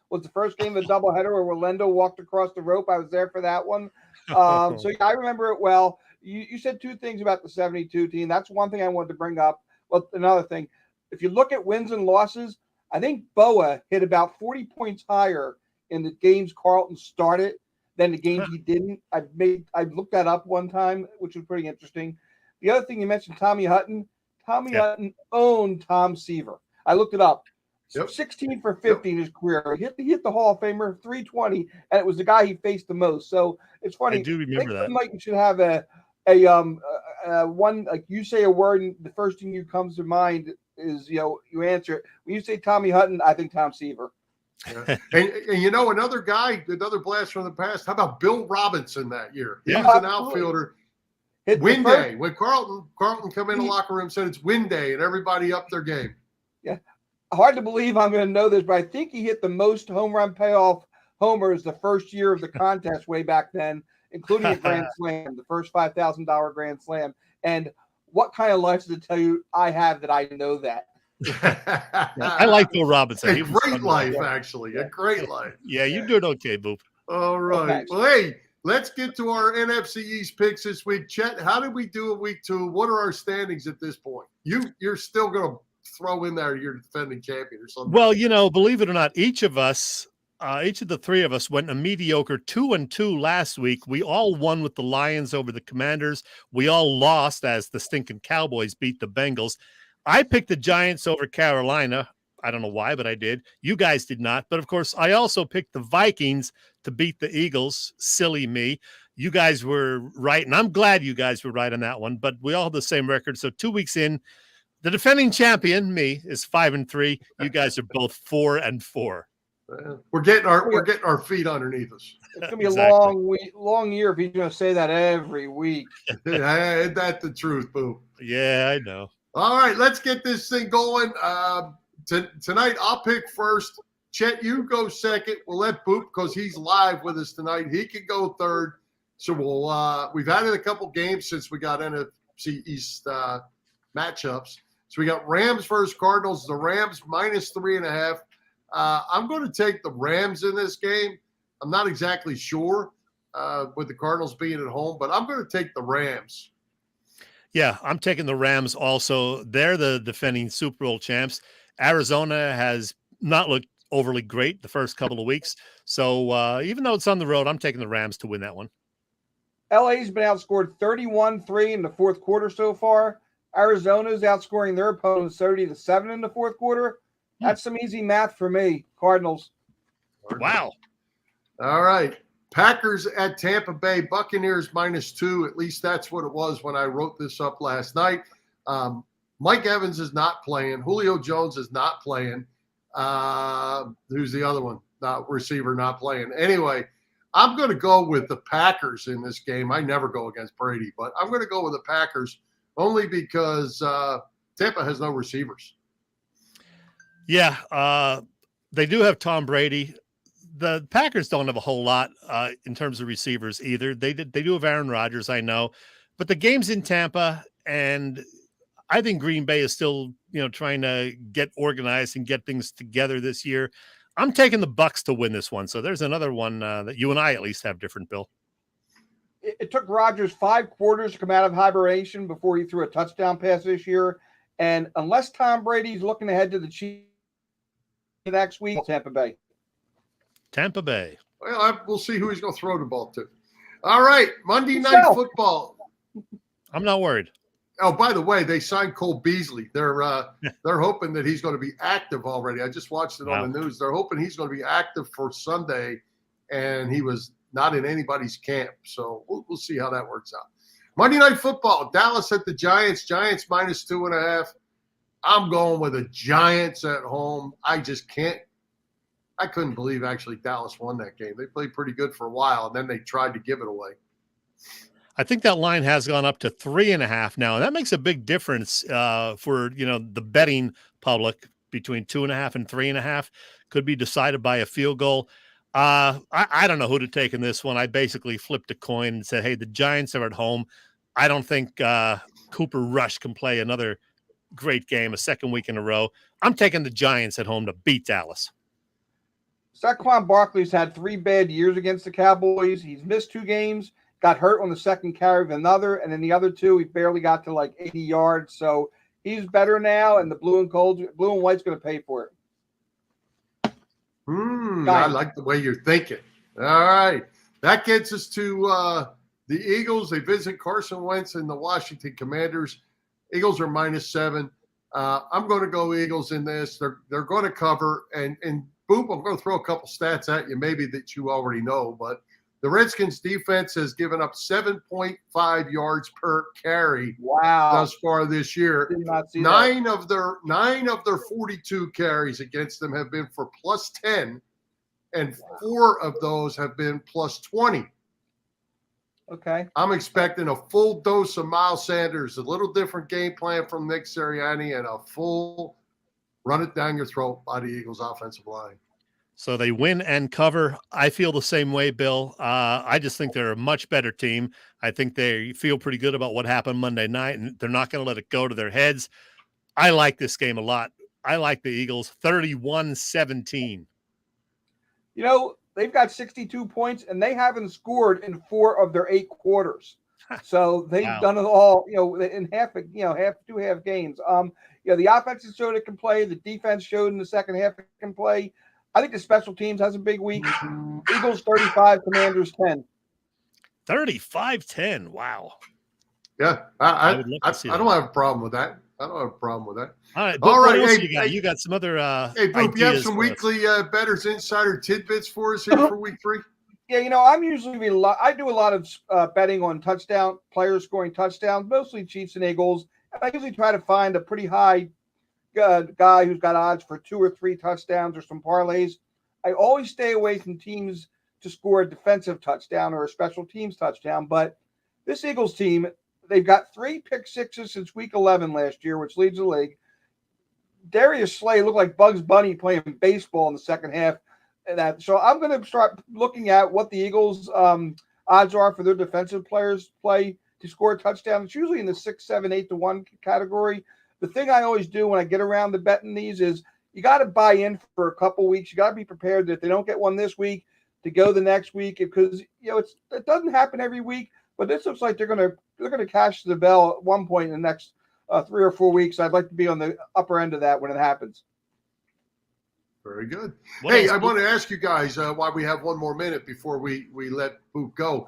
was the first game of the doubleheader where Wallenda walked across the rope. I was there for that one. So yeah, I remember it well. You said two things about the 72 team. That's one thing I wanted to bring up. Well, another thing, if you look at wins and losses, I think Boa hit about 40 points higher in the games Carlton started than the games he didn't. I looked that up one time, which was pretty interesting. The other thing you mentioned, Tommy Hutton. Tommy Hutton owned Tom Seaver. I looked it up. 16 for 50 in his career. He hit the Hall of Famer, 320, and it was the guy he faced the most. So it's funny. I do remember that. Mike, you should have a one, like you say a word and the first thing that comes to mind is, you answer it. When you say Tommy Hutton, I think Tom Seaver. Yeah. And another guy, another blast from the past. How about Bill Robinson that year? He was an outfielder. Win day. When Carlton come in the locker room, said it's win day, and everybody upped their game. Yeah. Hard to believe I'm going to know this, but I think he hit the most home run payoff homers the first year of the contest way back then, including a grand slam, the first $5,000 grand slam. And what kind of life does it tell you I have that I know that? I like Bill Robinson. A great life, actually. A great life. Yeah, you're doing okay, Boop. All right. Well, hey, let's get to our NFC East picks this week. Chet, how did we do in Week 2? What are our standings at this point? You're still going to throw in there you're defending champion or something. Well, believe it or not, each of the three of us went a mediocre 2-2 last week. We all won with the Lions over the Commanders. We all lost as the stinking Cowboys beat the Bengals. I picked the Giants over Carolina. I don't know why, but I did. You guys did not. But, of course, I also picked the Vikings to beat the Eagles. Silly me. You guys were right, and I'm glad you guys were right on that one. But we all have the same record. So 2 weeks in, the defending champion, me, is 5-3. You guys are both 4-4. We're getting our feet underneath us. It's gonna be a long year if you're gonna say that every week. Ain't that the truth, Boo? Yeah, I know. All right, let's get this thing going. Tonight, I'll pick first. Chet, you go second. We'll let Boop, because he's live with us tonight. He can go third. So we've added a couple games since we got NFC East matchups. So we got Rams versus Cardinals. The Rams -3.5. I'm going to take the Rams in this game. I'm not exactly sure with the Cardinals being at home, but I'm going to take the Rams. Yeah, I'm taking the Rams also. They're the defending Super Bowl champs. Arizona has not looked overly great the first couple of weeks. So even though it's on the road, I'm taking the Rams to win that one. LA's been outscored 31-3 in the fourth quarter so far. Arizona's outscoring their opponents 30-7 in the fourth quarter. That's some easy math for me. Cardinals. Wow. All right. Packers at Tampa Bay. Buccaneers -2. At least that's what it was when I wrote this up last night. Mike Evans is not playing. Julio Jones is not playing. Who's the other one? Receiver not playing. Anyway, I'm going to go with the Packers in this game. I never go against Brady, but I'm going to go with the Packers only because Tampa has no receivers. Yeah, they do have Tom Brady. the Packers don't have a whole lot in terms of receivers either. They do have Aaron Rodgers, I know, but the game's in Tampa, and I think Green Bay is still, trying to get organized and get things together this year. I'm taking the Bucs to win this one. So there's another one that you and I at least have different, Bill. It took Rodgers 5 quarters to come out of hibernation before he threw a touchdown pass this year. And unless Tom Brady's looking ahead to the Chiefs next week, Tampa Bay. Well, we'll see who he's going to throw the ball to. All right, Monday Night Football. I'm not worried. Oh, by the way, they signed Cole Beasley. They're hoping that he's going to be active already. I just watched it on the news. They're hoping he's going to be active for Sunday, and he was not in anybody's camp. So we'll see how that works out. Monday Night Football, Dallas at the Giants. Giants minus 2.5. I'm going with the Giants at home. I couldn't believe actually Dallas won that game. They played pretty good for a while, and then they tried to give it away. I think that line has gone up to 3.5 now, and that makes a big difference for the betting public. Between 2.5 and 3.5 could be decided by a field goal. I don't know who to take in this one. I basically flipped a coin and said, hey, the Giants are at home. I don't think Cooper Rush can play another great game a second week in a row. I'm taking the Giants at home to beat Dallas. Saquon Barkley's had 3 bad years against the Cowboys. He's missed 2 games, got hurt on the second carry of another, and in the other 2, he barely got to like 80 yards. So he's better now, and the blue and white's going to pay for it. I like the way you're thinking. All right. That gets us to the Eagles. They visit Carson Wentz and the Washington Commanders. Eagles are minus 7. I'm going to go Eagles in this. They're going to cover. And boop, I'm going to throw a couple stats at you, maybe that you already know. But the Redskins defense has given up 7.5 yards per carry thus far this year. Did not see nine of their 42 carries against them have been for plus 10, and 4 of those have been plus 20. Okay. I'm expecting a full dose of Miles Sanders, a little different game plan from Nick Sirianni, and a full run it down your throat by the Eagles offensive line. So they win and cover. I feel the same way, Bill. I just think they're a much better team. I think they feel pretty good about what happened Monday night, and they're not going to let it go to their heads. I like this game a lot. I like the Eagles 31-17. They've got 62 points, and they haven't scored in 4 of their 8 quarters. So they've done it all, in two half games. The offense has showed it can play. The defense showed in the second half it can play. I think the special teams has a big week. Eagles 35, Commanders 10. 35-10. Wow. Yeah, I don't have a problem with that. All right. All right. Hey, you got some other hey, Boop, you have some weekly Bettors Insider tidbits for us here for week 3? Yeah, I'm usually I do a lot of betting on players scoring touchdowns, mostly Chiefs and Eagles. And I usually try to find a pretty high guy who's got odds for 2 or 3 touchdowns or some parlays. I always stay away from teams to score a defensive touchdown or a special teams touchdown. But this Eagles team, they've got 3 pick sixes since week 11 last year, which leads the league. Darius Slay looked like Bugs Bunny playing baseball in the second half. So I'm going to start looking at what the Eagles' odds are for their defensive players play to score a touchdown. It's usually in the 6, 7, 8 to 1 category. The thing I always do when I get around to betting these is you got to buy in for a couple weeks. You got to be prepared that if they don't get one this week, to go the next week, because it doesn't happen every week. But this looks like they're going to cash the bell at one point in the next 3 or 4 weeks. I'd like to be on the upper end of that when it happens. Very good. Hey, I want to ask you guys why we have one more minute before we let Boop go.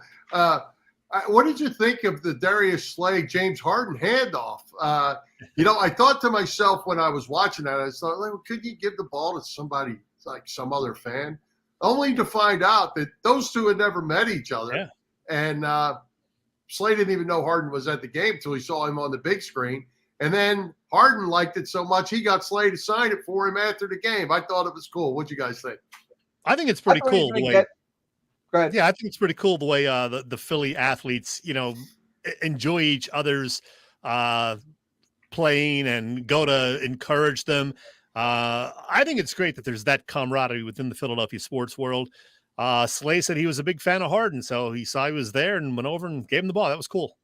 What did you think of the Darius Slay, James Harden handoff? I thought to myself when I was watching that, I thought, could you give the ball to somebody like some other fan? Only to find out that those two had never met each other. Yeah. And Slay didn't even know Harden was at the game until he saw him on the big screen. And then Harden liked it so much, he got Slay to sign it for him after the game. I thought it was cool. What'd you guys think? I think it's pretty cool the way. Go ahead. Yeah, I think it's pretty cool the way the Philly athletes, enjoy each other's playing and go to encourage them. I think it's great that there's that camaraderie within the Philadelphia sports world. Slay said he was a big fan of Harden, so he saw he was there and went over and gave him the ball. That was cool.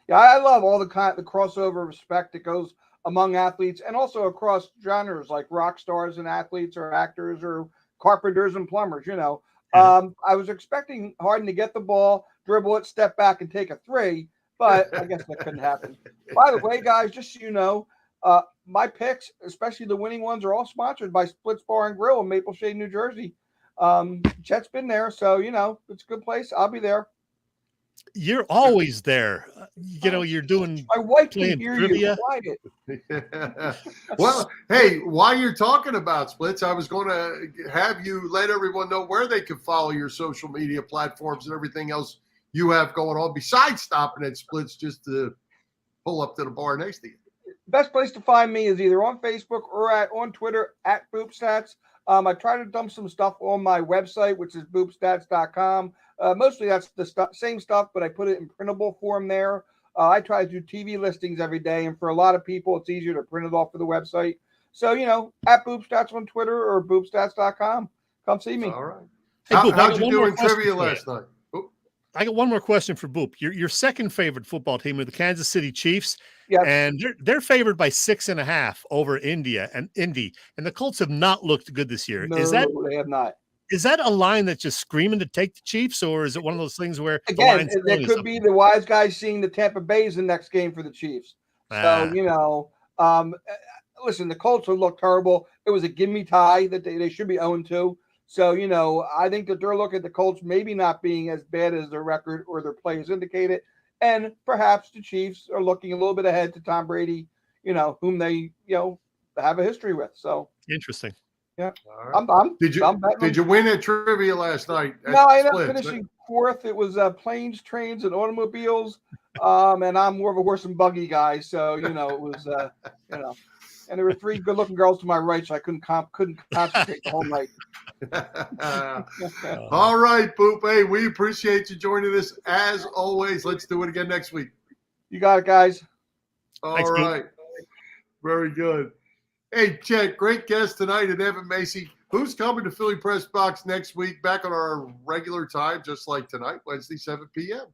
Yeah, I love all the crossover respect that goes among athletes and also across genres like rock stars and athletes or actors or carpenters and plumbers, I was expecting Harden to get the ball, dribble it, step back, and take a three, but I guess that couldn't happen. By the way, guys, just so you know, my picks, especially the winning ones, are all sponsored by Splits Bar and Grill in Maple Shade, New Jersey. Chet's been there, so, it's a good place. I'll be there. You're always there. You're doing my wife can playing hear trivia. You. Well, hey, while you're talking about Splits, I was going to have you let everyone know where they can follow your social media platforms and everything else you have going on besides stopping at Splits just to pull up to the bar next to you. Best place to find me is either on Facebook or on Twitter at BoopStats. I try to dump some stuff on my website, which is boopstats.com. Mostly that's the same stuff, but I put it in printable form there. I try to do TV listings every day, and for a lot of people, it's easier to print it off for the website. So, at BoopStats on Twitter or boopstats.com. Come see me. All right. Hey, Boop, how'd you do in trivia last night? I got one more question for Boop. Your second favorite football team are the Kansas City Chiefs. Yeah. And they're favored by 6.5 over Indy. And the Colts have not looked good this year. No, they have not. Is that a line that's just screaming to take the Chiefs, or is it one of those things where again there could be the wise guys seeing the Tampa Bay is the next game for the Chiefs? So listen, the Colts have looked terrible. It was a gimme tie that they should be 0-2. So I think that they're looking at the Colts maybe not being as bad as their record or their players indicated, and perhaps the Chiefs are looking a little bit ahead to Tom Brady, whom they have a history with. So interesting. Yeah. Right. Did you win at trivia last night? No, I ended up finishing fourth. It was planes, trains, and automobiles. And I'm more of a horse and buggy guy, so it was and there were three good-looking girls to my right, so I couldn't concentrate the whole night. All right, Boop. Hey, we appreciate you joining us as always. Let's do it again next week. You got it, guys. All Thanks, right. Boop. Very good. Hey, Chet, great guest tonight, and Evan Macy. Who's coming to Philly Press Box next week, back on our regular time, just like tonight, Wednesday, 7 p.m.?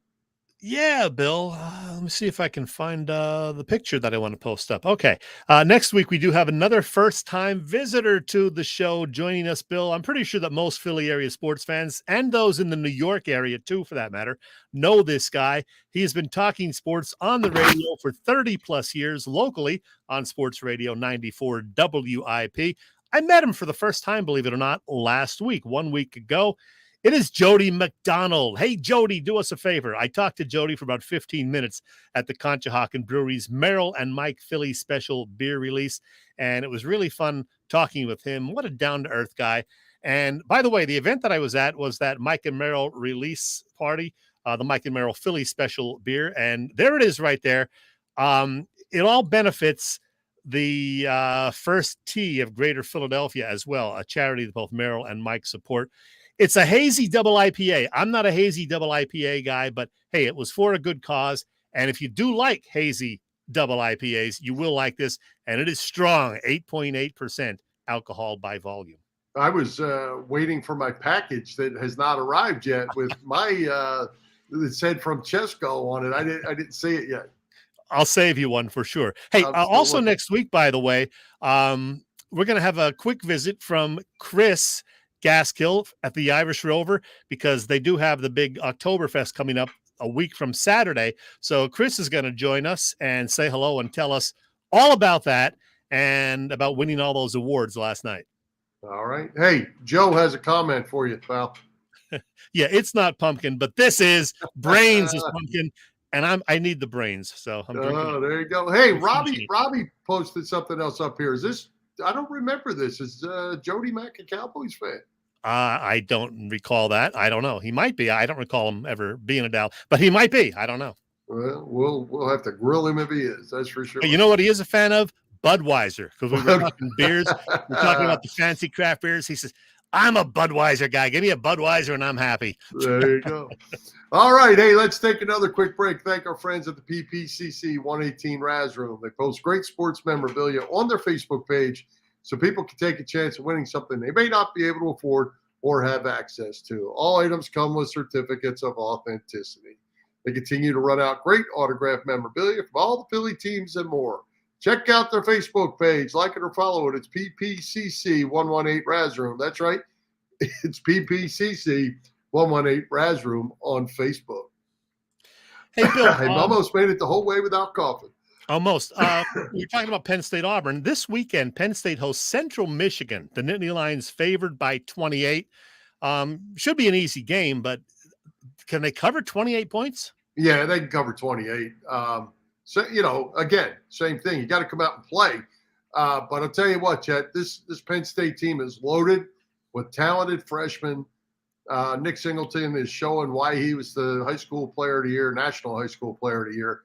Yeah, Bill. Let me see if I can find the picture that I want to post up. Okay. Next week, we do have another first-time visitor to the show joining us, Bill. I'm pretty sure that most Philly area sports fans, and those in the New York area, too, for that matter, know this guy. He has been talking sports on the radio for 30-plus years, locally on Sports Radio 94 WIP. I met him for the first time, believe it or not, last week, 1 week ago. It is Jody Mcdonald. Hey, Jody, do us a favor. I talked to Jody for about 15 minutes at the Conshohocken Brewery's Merrill and Mike Philly special beer release, and it was really fun talking with him. What a down-to-earth guy. And by the way, the event that I was at was that Mike and Merrill release party, the Mike and Merrill Philly special beer, and there it is right there. It all benefits the First Tee of Greater Philadelphia as well, a charity that both Merrill and Mike support. It's a hazy double IPA. I'm not a hazy double IPA guy, but hey, it was for a good cause. And if you do like hazy double IPAs, you will like this. And it is strong, 8.8% alcohol by volume. I was waiting for my package that has not arrived yet with my it said from Chesko on it. I didn't see it yet. I'll save you one for sure. Hey, also next week, by the way, we're going to have a quick visit from Chris Gaskill at the Irish Rover, because they do have the big Oktoberfest coming up a week from Saturday. So Chris is going to join us and say hello and tell us all about that and about winning all those awards last night. All right. Hey, Joe has a comment for you, pal. Yeah, it's not pumpkin, but this is brains is pumpkin, and I need the brains. So I'm drinking. Oh, there you go. Hey, Robbie posted something else up here. Is this? I don't remember this. Is Jody Mack a Cowboys fan? I don't recall that. I don't know. He might be. I don't recall him ever being a Dow, but he might be. I don't know. Well, we'll have to grill him if he is. That's for sure. You know what he is a fan of? Budweiser, because we were talking beers. We're talking about the fancy craft beers. He says, I'm a Budweiser guy. Give me a Budweiser and I'm happy. There you go. All right. Hey, let's take another quick break. Thank our friends at the PPCC 118 Raz Room. They post great sports memorabilia on their Facebook page. so people can take a chance of winning something they may not be able to afford or have access to. All items come with certificates of authenticity. They continue to run out great autographed memorabilia from all the Philly teams and more. Check out their Facebook page, like it or follow it. It's PPCC 118 Raz Room. That's right. It's PPCC 118 Raz Room on Facebook. Hey, Bill. I almost made it the whole way without coughing. Almost. We're talking about Penn State Auburn. This weekend, Penn State hosts Central Michigan. The Nittany Lions favored by 28. Should be an easy game, but can they cover 28 points? Yeah, they can cover 28. So, again, same thing. You got to come out and play. But I'll tell you what, Chet, this Penn State team is loaded with talented freshmen. Nick Singleton is showing why he was the high school player of the year, national high school player of the year.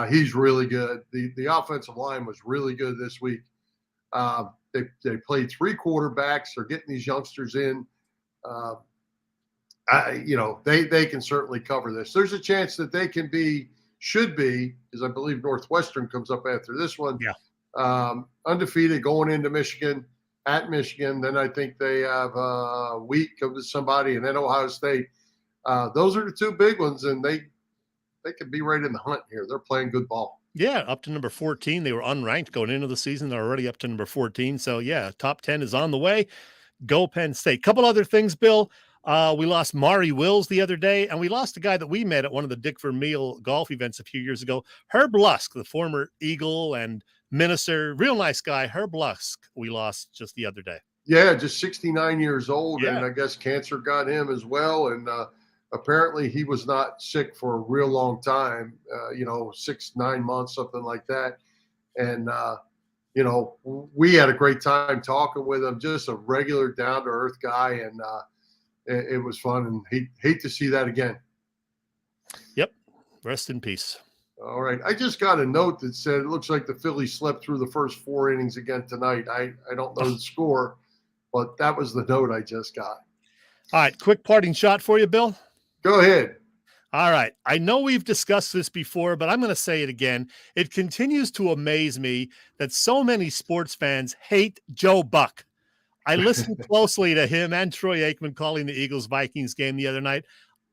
He's really good. The offensive line was really good this week. They played 3 quarterbacks. They're getting these youngsters in. They can certainly cover this. There's a chance that they should be, because I believe Northwestern comes up after this one. Yeah. Undefeated going into Michigan, at Michigan. Then I think they have a week of somebody, and then Ohio State. Those are the 2 big ones, and they could be right in the hunt here. They're playing good ball. Yeah, up to number 14. They were unranked going into the season. They're already up to number 14. So, yeah, top 10 is on the way. Go Penn State. Couple other things, Bill. We lost Maury Wills the other day, and we lost a guy that we met at one of the Dick Vermeil golf events a few years ago, Herb Lusk, the former Eagle and minister, real nice guy. Herb Lusk, we lost just the other day. Yeah, just 69 years old, Yeah. and I guess cancer got him as well. And apparently he was not sick for a real long time, 6-9 months, something like that. And, we had a great time talking with him, just a regular down-to-earth guy, and it was fun, and hate to see that again. Yep. Rest in peace. All right. I just got a note that said it looks like the Phillies slept through the first 4 innings again tonight. I don't know the score, but that was the note I just got. All right. Quick parting shot for you, Bill. Go ahead. All right. I know we've discussed this before, but I'm going to say it again. It continues to amaze me that so many sports fans hate Joe Buck. I listened closely to him and Troy Aikman calling the Eagles-Vikings game the other night.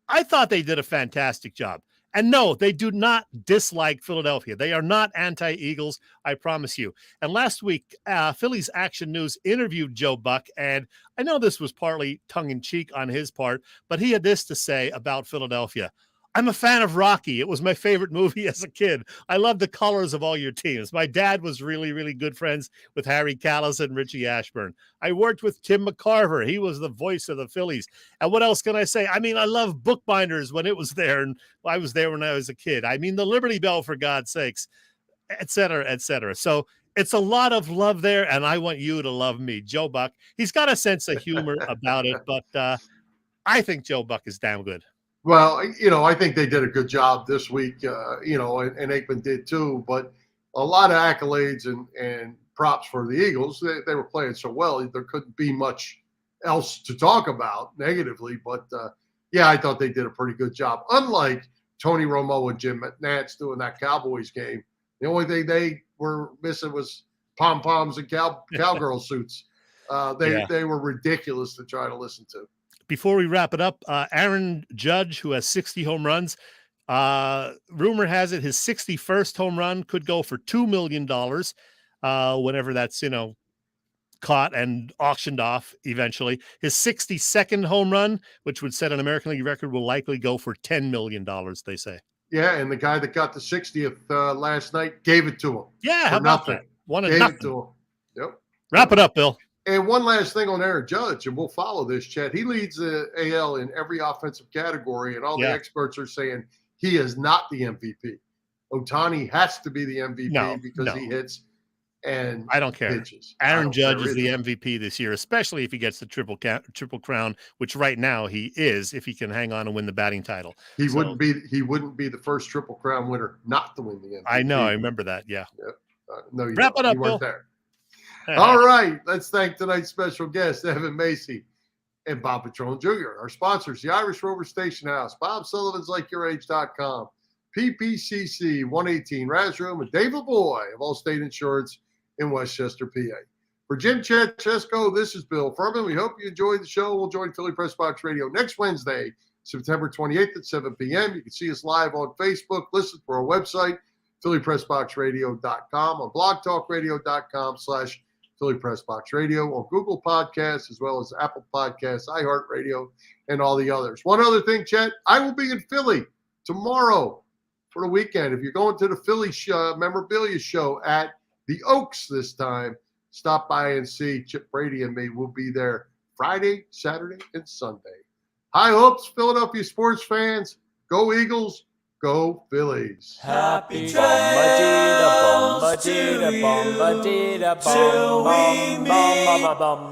I thought they did a fantastic job. And no, they do not dislike Philadelphia. They are not anti-Eagles, I promise you. And last week, Phillies Action News interviewed Joe Buck, and I know this was partly tongue-in-cheek on his part, but he had this to say about Philadelphia. I'm a fan of Rocky. It was my favorite movie as a kid. I love the colors of all your teams. My dad was really, really good friends with Harry Callis and Richie Ashburn. I worked with Tim McCarver. He was the voice of the Phillies. And what else can I say? I mean, I love Bookbinders when it was there, and I was there when I was a kid. I mean, the Liberty Bell, for God's sakes, et cetera, et cetera. So it's a lot of love there, and I want you to love me. Joe Buck, he's got a sense of humor about it, but I think Joe Buck is damn good. Well, I think they did a good job this week, and Aikman did too. But a lot of accolades and props for the Eagles. They were playing so well, there couldn't be much else to talk about negatively. But, I thought they did a pretty good job. Unlike Tony Romo and Jim Nantz doing that Cowboys game, the only thing they were missing was pom-poms and cowgirl suits. They were ridiculous to try to listen to. Before we wrap it up, Aaron Judge, who has 60 home runs, rumor has it his 61st home run could go for $2 million whenever that's, caught and auctioned off eventually. His 62nd home run, which would set an American League record, will likely go for $10 million, they say. Yeah, and the guy that got the 60th last night gave it to him. Yeah, how about that? Gave it to him. Yep. Wrap it up, Bill. And one last thing on Aaron Judge, and we'll follow this, Chet. He leads the AL in every offensive category, and all the experts are saying he is not the MVP. Ohtani has to be the MVP because he hits and I don't care. pitches. Aaron Judge is the MVP this year, especially if he gets the triple crown, which right now he is, if he can hang on and win the batting title. He wouldn't be the first triple crown winner not to win the MVP. I know. I remember that. Yeah. Yep. No, you Wrap it up, you weren't Bill. there. All right. Let's thank tonight's special guests, Evan Macy and Bob Vetrone Jr., our sponsors, the Irish Rover Station House, Bob Sullivan's LikeYourAge.com, PPCC 118 Raz Room, and David Boy of Allstate Insurance in Westchester, PA. For Jim, Chet, Chesko, this is Bill Furman. We hope you enjoyed the show. We'll join Philly Pressbox Radio next Wednesday, September 28th at 7 p.m. You can see us live on Facebook. Listen for our website, phillypressboxradio.com, on blogtalkradio.com/Philly Pressbox Radio, on Google Podcasts, as well as Apple Podcasts, iHeartRadio, and all the others. One other thing, Chet, I will be in Philly tomorrow for the weekend. If you're going to the Philly memorabilia show at the Oaks this time, stop by and see Chip Brady and me. We'll be there Friday, Saturday, and Sunday. High hopes, Philadelphia sports fans. Go Eagles. Go Phillies. Happy trails to you till we meet again.